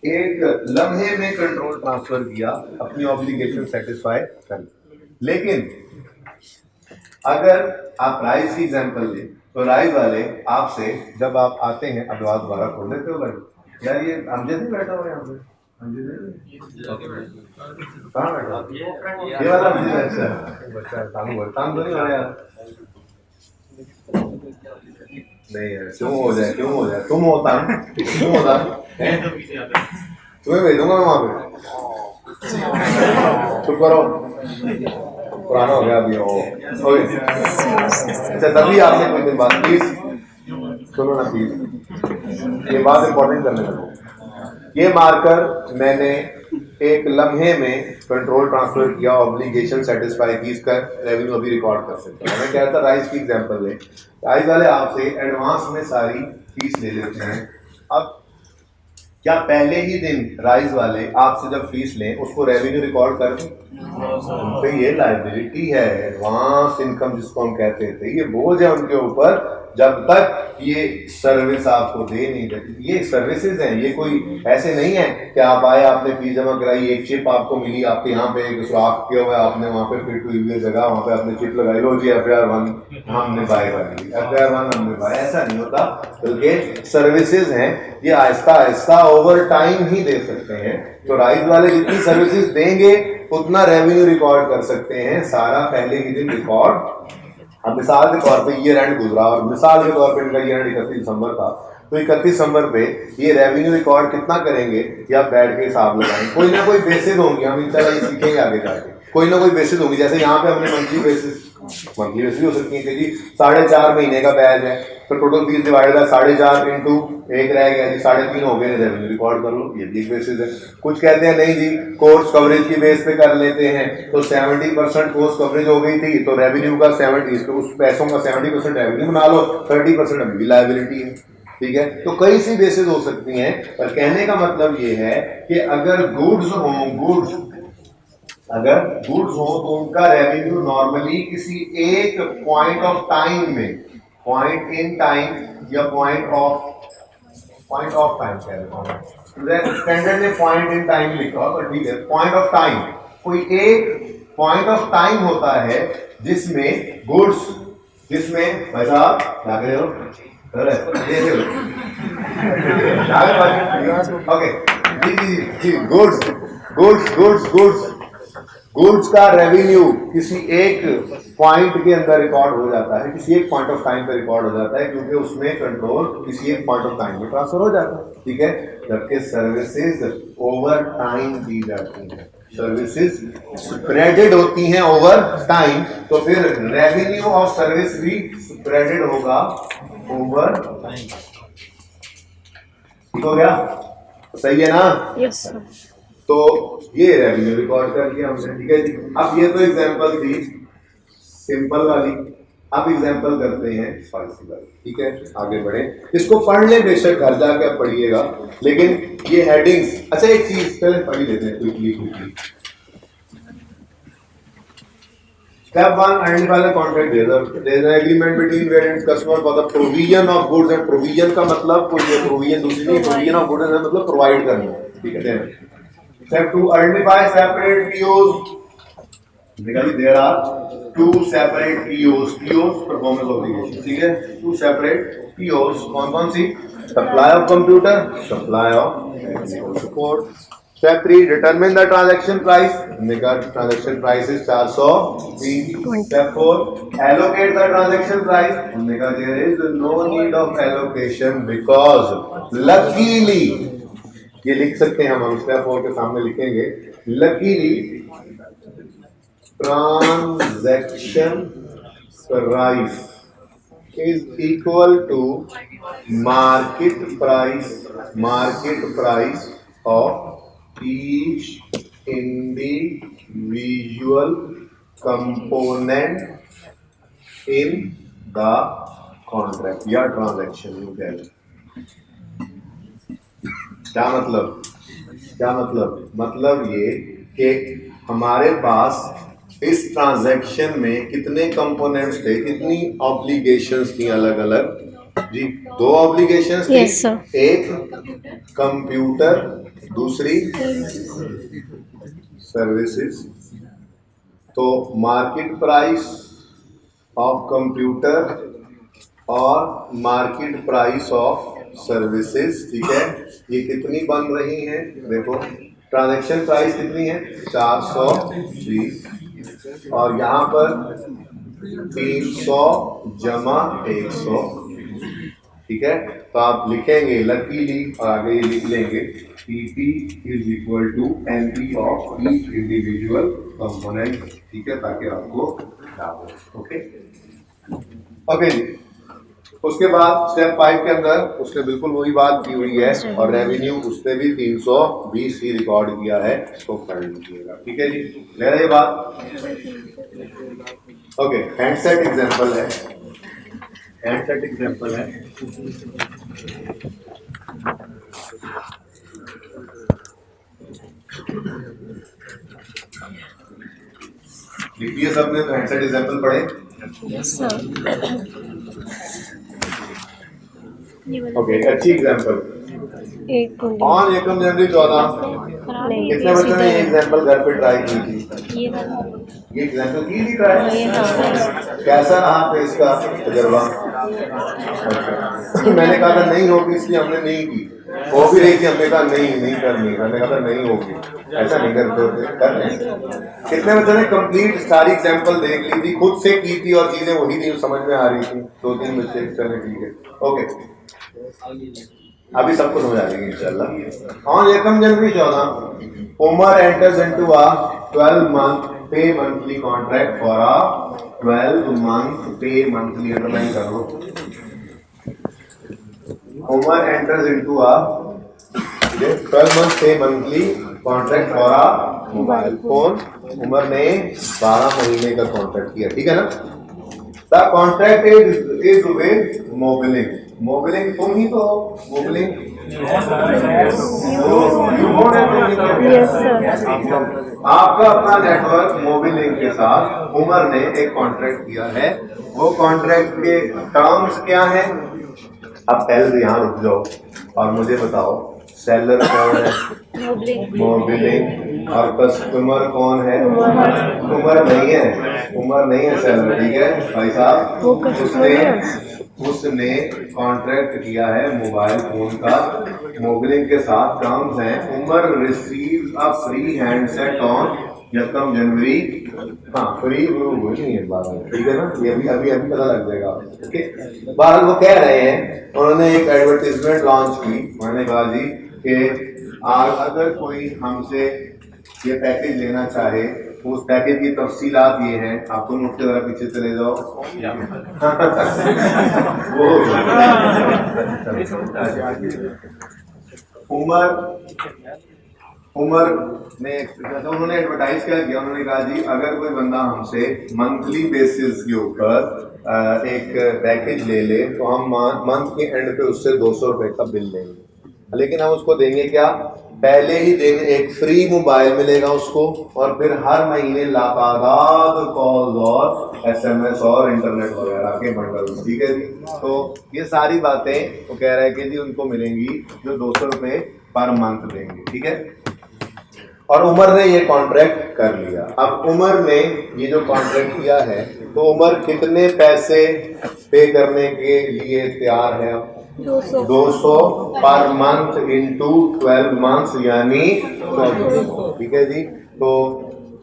एक लम्हे में कंट्रोल ट्रांसफर किया, अपनी ऑब्लिगेशन सेटिस्फाई कर। लेकिन अगर आप राइस की एग्जांपल लें तो राइस वाले आपसे जब आप आते हैं, अब आवाज दोबारा खोल देते हो भाई, यार ये अमजद नहीं बैठा हुआ यहाँ पे, कहाँ बैठा, ये वाला अमजद, अच्छा बच्चा काम तो नहीं हो रहा यार, नहीं यार क्यों हो जाए तुम होता तुम्हें भेजूंगा मैं वहां पे, चुप करो, पुराना हो गया अभी हो। अच्छा तभी आपने कुछ दिन बाद प्लीज सुनो ना प्लीज, ये बात इंपॉर्टेंट करने लगो। ये मार्कर मैंने एक लम्हे में कंट्रोल ट्रांसफर किया, ऑब्लिगेशन सेटिस्फाई की, इसका रेवेन्यू अभी रिकॉर्ड कर सकते हैं। मैं कह रहा था राइस की एग्जांपल ले, राइस वाले आपसे एडवांस में सारी फीस ले लेते हैं। अब क्या पहले ही दिन राइस वाले आपसे जब फीस लें उसको रेवेन्यू रिकॉर्ड कर दें, तो ये लायबिलिटी है, एडवांस इनकम जिसको हम कहते थे, ये बोझ है उनके ऊपर जब तक ये सर्विस आपको दे नहीं देती। ये सर्विसेज हैं, ये कोई ऐसे नहीं है कि आप आए, आपने फीस जमा कराई, एक चिप आपको मिली, आपके यहाँ पे एक सुराख किया हुआ है, आपने वहाँ पे फिट हुई हुई जगह, वहाँ पे आपने चिप लगाई, लो जी FIR1 हमने बाय कर ली, FIR1 हमने बाय। ऐसा नहीं होता, बल्कि सर्विसेज हैं, ये आहिस्ता आहिस्ता ओवर टाइम ही दे सकते हैं। तो राइज वाले जितनी सर्विसेज देंगे उतना रेवेन्यू रिकॉर्ड कर सकते हैं, सारा पहले ही दिन रिकॉर्ड। अब मिसाल के तौर पे ये एंड गुजरा और मिसाल के तौर पे इनका ये एंड 31 दिसंबर था, तो 31 दिसंबर पे ये रेवेन्यू रिकॉर्ड कितना करेंगे या बैठ के हिसाब लगाएंगे। कोई ना कोई बेसिस होंगी, हम इंशाल्लाह ये सीखेंगे आगे जाके, कोई ना कोई बेसिस होगी। जैसे यहाँ पे हमने मंथली बेसिस हो सकती है कि जी 4.5 महीने का बैच है, तो टोटल फीस डिवाइड है 4.5 इंटू 1 रह गया जी 3.5 हो गए, रेवेन्यू रिकॉर्ड कर लो, ये भी एक बेसिस है। कुछ कहते हैं नहीं जी कोर्स कवरेज की बेस पे कर लेते हैं, तो 70% कोर्स कवरेज हो गई थी, तो रेवेन्यू का 70 उस पैसों का 70% रेवेन्यू बना लो, 30% अभी भी लायबिलिटी है। ठीक है, तो कई सी बेसिस हो सकती हैं, पर कहने का मतलब ये है कि अगर गुड्स हो तो उनका रेवेन्यू नॉर्मली किसी एक पॉइंट ऑफ टाइम में, पॉइंट इन टाइम या पॉइंट ऑफ टाइम कह रहा हूं, स्टैंडर्ड ने पॉइंट इन टाइम लिखा, तो ठीक है, पॉइंट ऑफ टाइम, कोई एक पॉइंट ऑफ टाइम होता है जिसमें गुड्स, जिसमें भाई साहब क्या कह रहे हो, ओके, गुड्स का रेवेन्यू किसी एक पॉइंट के अंदर रिकॉर्ड हो जाता है, किसी एक पॉइंट ऑफ टाइम पे रिकॉर्ड हो जाता है, क्योंकि उसमें कंट्रोल किसी एक पॉइंट ऑफ टाइम में ट्रांसफर हो जाता है। ठीक है, जबकि सर्विसेज ओवर टाइम दी जाती हैं, सर्विसेज स्प्रेडेड होती हैं ओवर टाइम, तो फिर रेवेन्यू ऑफ सर्विस भी स्प्रेडेड होगा ओवर टाइम। ठीक हो गया, सही है ना? Yes sir. तो ये रेवेन्यू रिकॉर्ड कर दिया हमने। ठीक है जी, अब ये तो एग्जांपल थी सिंपल वाली, अब एग्जांपल करते हैं स्पाइसी वाली। ठीक है, आगे बढ़े, इसको पढ़ ले बेशक, घर जाके आप पढ़िएगा, लेकिन ये हेडिंग्स, अच्छा एक चीज पहले पढ़ लेते हैं quickly. Step 1, identify the contract. There is an agreement between various customers for the provision of goods, and provision का मतलब कोई provision दूसरी नहीं, provision of goods का मतलब provide करना। ठीक है, Step 2, identify separate POs. There are 2 separate POs performance obligation। ठीक है, 2 separate POs, कौन सी? Supply of computer, supply of support। Step 3, determine the transaction price। Transaction price is 420। Step 4, allocate the transaction price। There is no need of allocation because luckily, ये लिख सकते हैं हम step 4 के सामने लिखेंगे, luckily transaction price is equal to market price of each individual component in the contract या transaction। क्या मतलब ये कि हमारे पास इस ट्रांजैक्शन में कितने कंपोनेंट्स थे, कितनी ऑब्लिगेशंस थी अलग अलग जी, 2 ऑब्लिगेशंस थी। Yes, sir. एक कंप्यूटर, दूसरी सर्विसेज। तो मार्केट प्राइस ऑफ कंप्यूटर और मार्केट प्राइस ऑफ सर्विसेज। ठीक है, ये कितनी बन रही हैं, देखो ट्रांजैक्शन प्राइस कितनी है 420, और यहाँ पर 300 जमा 100। ठीक है, तो आप लिखेंगे लकीली और आगे ये लिख लेंगे PP is equal to NP of each individual component. ठीक है, ताकि आपको याद हो। ओके जी, उसके बाद स्टेप 5 के अंदर उसने बिल्कुल वही बात की हुई है, और रेवेन्यू उसने भी 320 ही रिकॉर्ड किया है, इसको पढ़ लीजिएगा। ठीक है जी, ले रही बात। ओके, हैंडसेट एग्जांपल है, लिखिए सबने, तो हैंडसेट एग्जांपल पढ़े। Yes sir. ये वाला ओके, अच्छी एग्जांपल। एक कुंडी ऑन 1 जनवरी 14 नहीं कितने बच्चों ने ये सीधा एग्जांपल घर पे ट्राई की थी? ये वाला ये एग्जांपल की थी ट्राई? ये हाँ कैसा रहा आपका इसका तजुर्बा? अच्छा। मैंने कहा था नहीं होगी इसलिए हमने नहीं की, हो भी रही थी, हमने कहा नहीं करनी, मैंने कहा था नहीं होगी, ऐसा नहीं करते होते, कर रहे हैं। कितने बच्चों ने कंप्लीट सारी एग्जांपल देख ली थी, खुद से की थी और चीजें वही थी समझ में आ रही थी? 2-3 बच्चे, चले ठीक है, ओके, अभी सबको समझ आ जाएगी इंशाल्लाह। On 1 January 14 Umar enters into a 12-month pay monthly contract for a 12-month pay monthly, underline कर लो। Umar enters into a 12-month pay monthly contract for a mobile phone. Umar ने 12 महीने का कॉन्ट्रैक्ट किया, ठीक है ना? The contract is with Mobiling. Mobiling तुम ही तो हो, मोबिलिंग यस सर आपका अपना नेटवर्क मोबिलिंग के साथ उमर ने एक कॉन्ट्रैक्ट किया है। वो कॉन्ट्रैक्ट के टर्म्स क्या हैं? अब पहले यहाँ रुक जाओ और मुझे बताओ सेलर कौन है? मोबिलिंग। और कस्टमर कौन है? उमर नहीं है, उमर नहीं है सेलर, ठीक है भाई साहब? उसने कॉन्ट्रैक्ट किया है मोबाइल फोन का मोबिलिंग के साथ। टर्म्स हैं Umar receives a free handset on 1 January. हाँ, फ्री वो नहीं है बात, ठीक है ना? ये अभी पता लग जाएगा, ओके? बहरहाल वो कह रहे हैं, उन्होंने एक एडवर्टीजमेंट लॉन्च की। मैंने कहा जी कि अगर कोई हमसे ये पैकेज लेना चाहे, उस पैकेज की तफसीलात ये हैं, आप तुम उसके जरा पीछे चले जाओ। उमर ने उन्होंने एडवर्टाइज क्या किया? उन्होंने कहा जी अगर कोई बंदा हमसे मंथली बेसिस के ऊपर एक पैकेज ले ले तो हम मंथ के एंड पे उससे 200 रुपए का बिल लेंगे, लेकिन हम उसको देंगे क्या? पहले ही दिन एक फ्री मोबाइल मिलेगा उसको, और फिर हर महीने लातादाद कॉल्स और SMS और इंटरनेट वगैरह के बंडल, ठीक है जी? तो ये सारी बातें वो कह रहे हैं कि जी उनको मिलेंगी जो 200 रुपए पर मंथ देंगे, ठीक है? और उमर ने ये कॉन्ट्रैक्ट कर लिया। अब उमर ने ये जो कॉन्ट्रैक्ट किया है, तो उमर कितने पैसे पे करने के लिए तैयार है? 200 पर मंथ इंटू 12 मंथ्स, यानी 2400, ठीक है जी? तो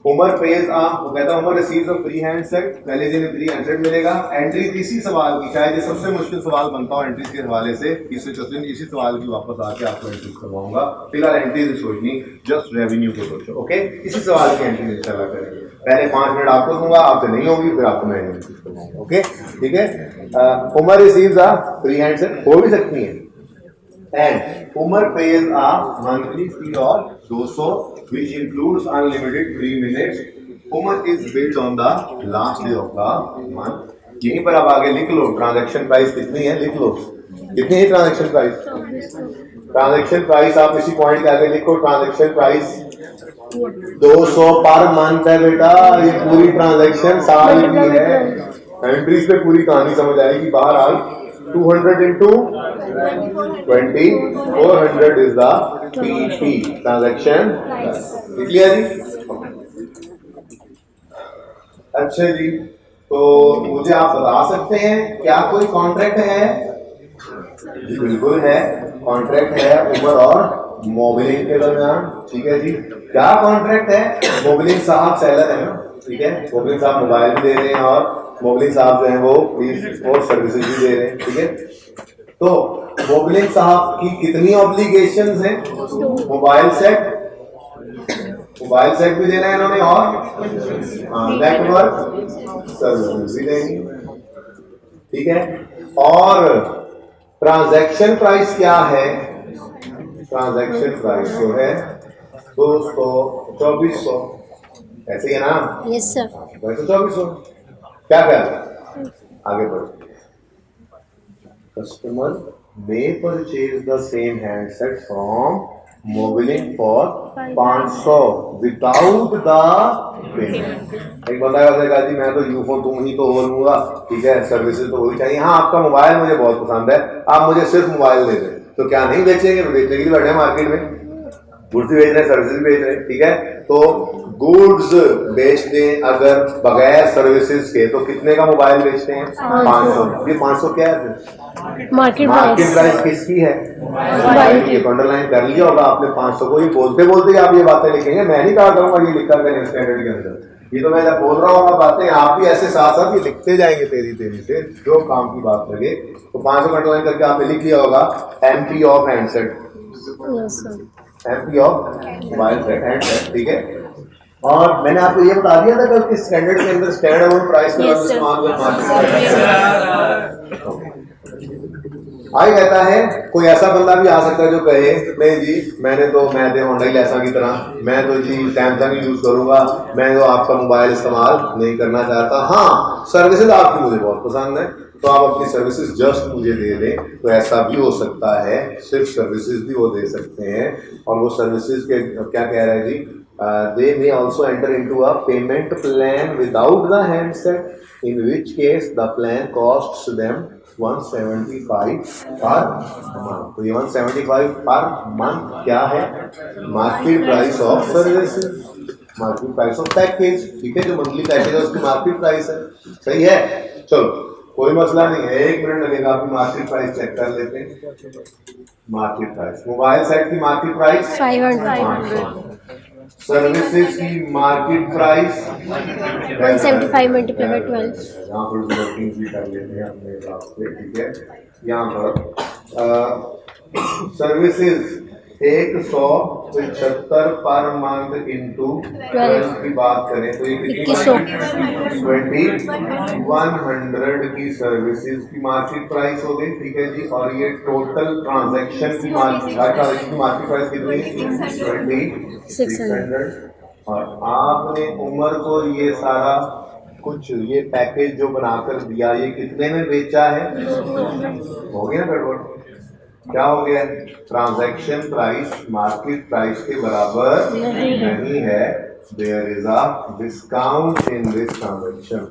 उमर पेज वो कहता है Umar receives a free handset, पहले दिन फ्री हैंडसेट मिलेगा। एंट्री इसी सवाल की, शायद ये सबसे मुश्किल सवाल बनता हो एंट्रीज के हवाले से, इसी सवाल की वापस आके आपको एंट्रीज करवाऊंगा। फिलहाल एंट्रीज सोचनी, जस्ट रेवेन्यू को सोचो, ओके? इसी सवाल की एंट्री इंशाल्लाह करेंगे। पहले 5 मिनट आपको दूंगा, आपसे नहीं होगी, फिर आपको मैं एंट्रीज करवाऊंगा, ओके? ठीक है? Umar receives a free handset, हो भी सकती है, and Umar pays a monthly fee of 200 which includes unlimited 3 minutes. Umar is billed on the last day of the month. यहीं पर आप आगे लिख लो ट्रांजैक्शन प्राइस कितनी है, लिख लो कितनी है ट्रांजैक्शन प्राइस। ट्रांजैक्शन प्राइस आप इसी पॉइंट के आगे लिखो, ट्रांजैक्शन प्राइस 200 पर मंथ है बेटा। ये पूरी ट्रांजैक्शन साल की है, एंट्रीज पे पूरी कहानी समझ आएगी। बाहर आ 200 into 20, 400 is the PP transaction price। लिख लिया जी? अच्छा जी, तो मुझे आप बता सकते हैं क्या कोई कॉन्ट्रैक्ट है? जी बिल्कुल है, कॉन्ट्रैक्ट है उमर और मोबिलिंग के दरमियान, ठीक है जी? क्या कॉन्ट्रैक्ट है? मोबिलिंग साहब सेलर है ना, ठीक है? मोबिलिंग साहब मोबाइल भी दे रहे हैं और मोबिलिंग साहब जो है वो और सर्विसेज भी दे रहे हैं, ठीक है? तो मोबिलिंग साहब की कितनी ऑब्लिगेशंस हैं? मोबाइल सेट भी देना है इन्होंने और नेटवर्क सर्विसेज भी देनी, ठीक है? और ट्रांजैक्शन प्राइस क्या है? ट्रांजैक्शन प्राइस जो है 200-2400, ऐसे ही है ना? Yes sir. 22400 क्या आगे बढ़ो। Customer may purchase the same handset from Mobilink for 500 without the payment. एक बंदा कहेगा जी मैं तो यूफोन तुम ही तो हो लूंगा, ठीक है, सर्विसेज तो वही चाहिए। हाँ आपका मोबाइल मुझे बहुत पसंद है, आप मुझे सिर्फ मोबाइल दे दें, तो क्या नहीं बेचेंगे? बेचने के लिए बैठे हैं मार्केट में, गुड्स बेच रहे हैं, सर्विसेज बेच रहे हैं, ठीक है। तो गुड्स बेच दें अगर बगैर सर्विसेज के, तो कितने का मोबाइल बेचते हैं? 500। ये 500 क्या है? मार्केट मार्केट प्राइस किसकी है? ये अंडरलाइन कर लिया होगा आपने 500 को। ये बोलते बोलते आप ये बातें लिखेंगे, मैं नहीं कहा करूंगा ये लिखा करें स्टैंडर्ड के अंदर। ये तो मैं जब बोल रहा हूँ बातें, आप भी ऐसे साथ साथ ये लिखते जाएंगे तेजी तेजी से, जो काम की बात लगे। तो 500 का अंडरलाइन करके आपने लिख लिया होगा MP of handset, MP of mobile set handset, ठीक है। और मैंने आपको ये बता दिया था कल कि स्टैंडर्ड के अंदर स्टैंडर्ड अमाउंट प्राइस का इस्तेमाल आई कहता है। कोई ऐसा बंदा भी आ सकता है जो कहे नहीं जी मैं दे होंडा लेसा की तरह, मैं तो जी सैमसंग यूज करूंगा, मैं तो आपका मोबाइल इस्तेमाल नहीं करना चाहता। हाँ सर्विसेज आपकी मुझे बहुत पसंद है, तो आप अपनी सर्विसेज जस्ट मुझे दे दें, तो ऐसा भी हो सकता है। सिर्फ सर्विसेज भी वो दे सकते हैं। और वो सर्विसेज के क्या कह रहे हैं जी, they may also enter into a payment plan without the handset, in which case the plan costs them 175 per month। तो ये 175 पर मंथ क्या है? Market price of services, market price of package, ठीक है। जो मंथली पैकेज है उसकी market price है, सही है। चलो कोई मसला नहीं है, 1 मिनट लगेगा, आप मार्केट प्राइस चेक कर लेते हैं। मार्केट प्राइस मोबाइल सेट की मार्केट प्राइस 500, सर्विसेज की मार्केट प्राइस 175 मल्टीप्लाई बाय 12। यहाँ पर वर्किंग भी कर लेते हैं अपने हिसाब से, ठीक है। यहाँ पर सर्विसेज 175 पर मंथ इंटू 12 की बात करें तो ये कितनी 2100 की सर्विसेज की मार्केट प्राइस हो गई, ठीक है जी। और ये टोटल ट्रांजैक्शन की मार्केट प्राइस कितनी? 2600। और आपने उमर को ये सारा कुछ ये पैकेज जो बनाकर दिया, ये कितने में बेचा है? हो गया गड़बड़। क्या हो गया? ट्रांजैक्शन प्राइस मार्केट प्राइस के बराबर नहीं है। There is a discount in this transaction.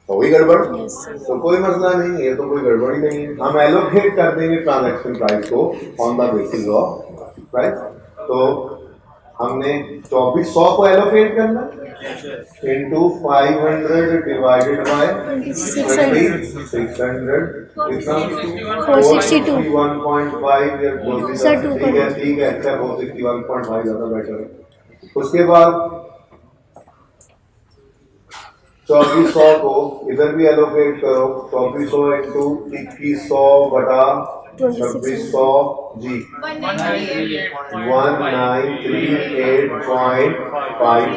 हो गई गड़बड़? तो कोई मसला नहीं है, तो कोई गड़बड़ ही नहीं है। हम एलोकेट कर देंगे ट्रांजैक्शन प्राइस को on the basis of price. तो हमने 2400 को एलोकेट करना इंटू 500 डिवाइडेड बाय 600 कितना? 461.5। ठीक है अच्छा, 461.5 ज्यादा बेटर है। उसके बाद 2400 को इधर भी एलोकेट करो, 2400 इंटू 2100 बटा 2600 जी 1938.5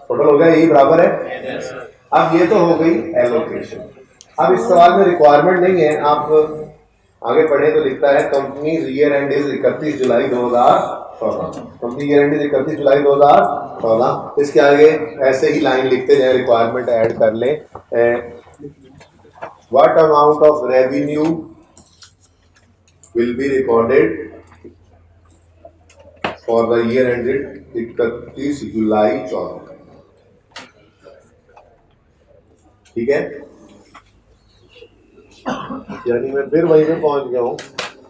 टोटल हो गया, यही बराबर है। अब ये तो हो गई एलोकेशन। अब इस सवाल में रिक्वायरमेंट नहीं है, आप आगे पढ़े तो लिखता है company year and is 31 July 2014। Company year and is 31 जुलाई 2014। इसके आगे ऐसे ही लाइन लिखते जाए, रिक्वायरमेंट ऐड कर लें। What amount of revenue will be recorded for the year ended 31 जुलाई 2014। ठीक है, यानी मैं फिर वहीं पे पहुंच गया हूं,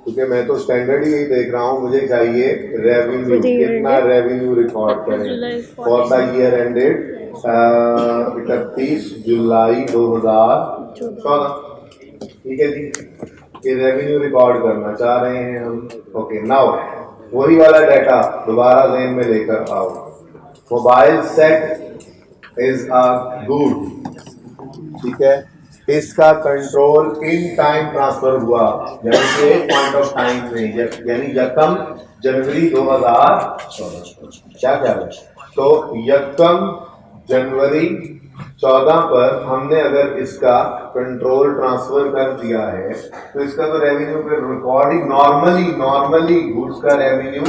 क्योंकि मैं तो स्टैंडर्ड ही देख रहा हूं। मुझे चाहिए रेवेन्यू, कितना रेवेन्यू रिकॉर्ड करें फॉर द ईयर एंडेड 31 जुलाई 2014। ठीक है जी, ये रेवेन्यू रिकॉर्ड करना चाह रहे हैं हम। ओके नाउ वही वाला डाटा दोबारा ज़हन में लेकर आओ। Mobile set is a good, ठीक है। इसका कंट्रोल इन टाइम ट्रांसफर हुआ, यानी कि एक पॉइंट ऑफ टाइम में, यानी यकम जनवरी 2014। क्या कह रहे हैं? तो यकम जनवरी 14 पर हमने अगर इसका कंट्रोल ट्रांसफर कर दिया है, तो इसका तो रेवेन्यू पे रिकॉर्डिंग नॉर्मली गुड्स का रेवेन्यू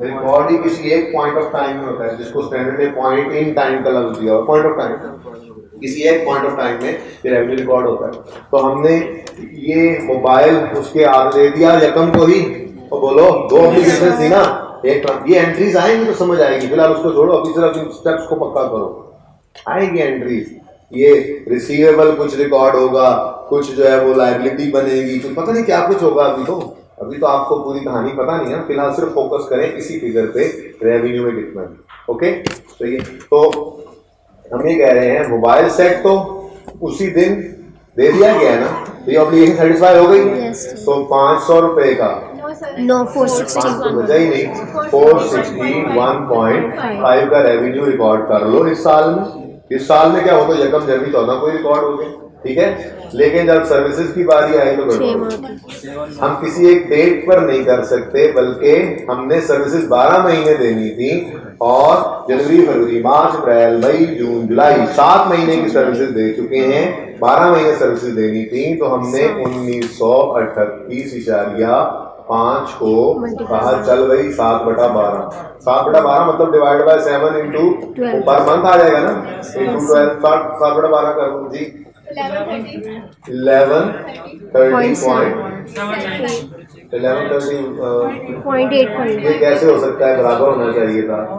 रिकॉर्ड ही किसी एक पॉइंट ऑफ टाइम में होता है, जिसको स्टैंडर्ड ने पॉइंट इन टाइम का लफ्ज दिया, पॉइंट ऑफ टाइम, किसी एक पॉइंट ऑफ टाइम में ये रेवेन्यू रिकॉर्ड होता है। तो हमने ये मोबाइल उसके आगे दे दिया यकम को ही, तो बोलो दो एप्लीकेशन थी ना, ये एंट्रीज आएंगी तो समझ आएगी, फिलहाल उसको छोड़ो, अभी सिर्फ इन स्टेप्स को पक्का करो। आएंगी एंट्रीज, ये रिसीवेबल कुछ रिकॉर्ड होगा, कुछ जो है वो लायबिलिटी बनेगी, कुछ पता नहीं क्या कुछ होगा। अभी तो आपको पूरी कहानी पता नहीं है, फिलहाल सिर्फ फोकस करें इसी फिगर पे, रेवेन्यू में कितना है। ओके, तो हम ये कह रहे हैं मोबाइल सेट तो उसी दिन दे दिया गया है ना, तो ये ऑब्लिगेशन सेटिस्फाई हो गई। तो 500 रुपए का नो 460 बचा ही नहीं, 461.5 का रेवेन्यू रिकॉर्ड कर लो इस साल में। इस साल में क्या होगा, यकम जनवरी 14 को रिकॉर्ड हो गए, ठीक है। लेकिन जब सर्विसेज की बारी आई तो हम किसी एक डेट पर नहीं कर सकते, बल्कि हमने सर्विसेज 12 महीने देनी थी, और जनवरी फरवरी मार्च अप्रैल मई जून जुलाई 7 महीने की सर्विसेज दे चुके हैं, 12 महीने सर्विसेज देनी थी। तो हमने 1938.5 को कहा चल भाई 7/12, 7/12 मतलब डिवाइड बाय 7 इंटू पर मंथ आ जाएगा ना, इंटू 12, 7/12 कर दो जी, 1130.8। ये कैसे हो सकता है, बराबर होना चाहिए था,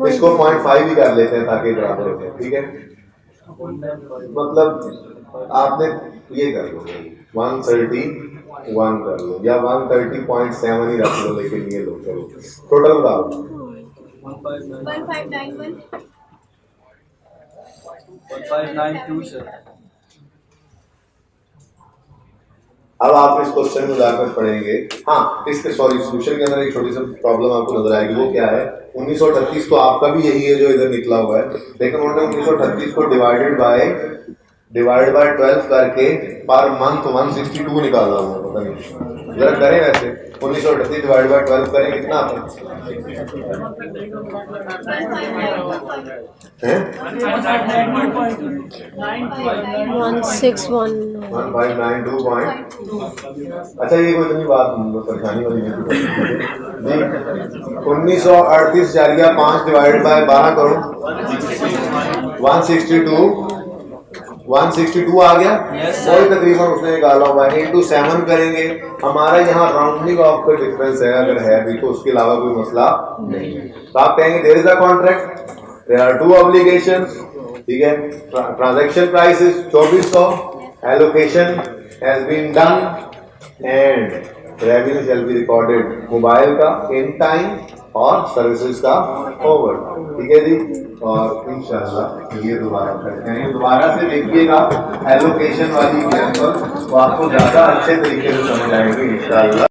इसको 0.5 ही कर लेते हैं ताकि बराबर हो जाए, ठीक है। मतलब आपने ये कर लो 131 कर लो, या 130.7 ही रख लो, लेकिन ये लो चलो टोटल बताओ 1592 सर। अब आप इस क्वेश्चन में जाकर पढ़ेंगे। हाँ, इसके सॉरी सोल्यूशन के अंदर एक छोटी सी प्रॉब्लम आपको नजर आएगी, वो क्या है, 1938 तो आपका भी यही है जो इधर निकला हुआ है, लेकिन उन्होंने 1938 को डिवाइडेड बाय 12 करके पर मंथ 162 निकाला हुआ, पता नहीं जरा करें वैसे, 1938 डिवाइड बाय 12 करें कितना आता है 1592. अच्छा, ये कोई इतनी बात परेशानी वाली नहीं। 1938 जारिया 5 डिवाइड बाय 12 करो, 162 आ गया, वही तकरीबन उसने निकाला हुआ है, इंटू 7 करेंगे। हमारा यहाँ राउंडिंग ऑफ का डिफरेंस है, अगर है भी तो उसके अलावा कोई मसला नहीं है। तो आप कहेंगे there is a contract, there are 2 obligations, ठीक है, transaction price is 2400, allocation has been done and revenue shall be recorded, mobile का इन टाइम और सर्विसेज का ओवर, ठीक है जी। और इंशाल्लाह ये दोबारा करते हैं, दोबारा से देखिएगा एलोकेशन वाली एग्जांपल, तो आपको ज्यादा अच्छे तरीके से समझ आएंगे इंशाल्लाह।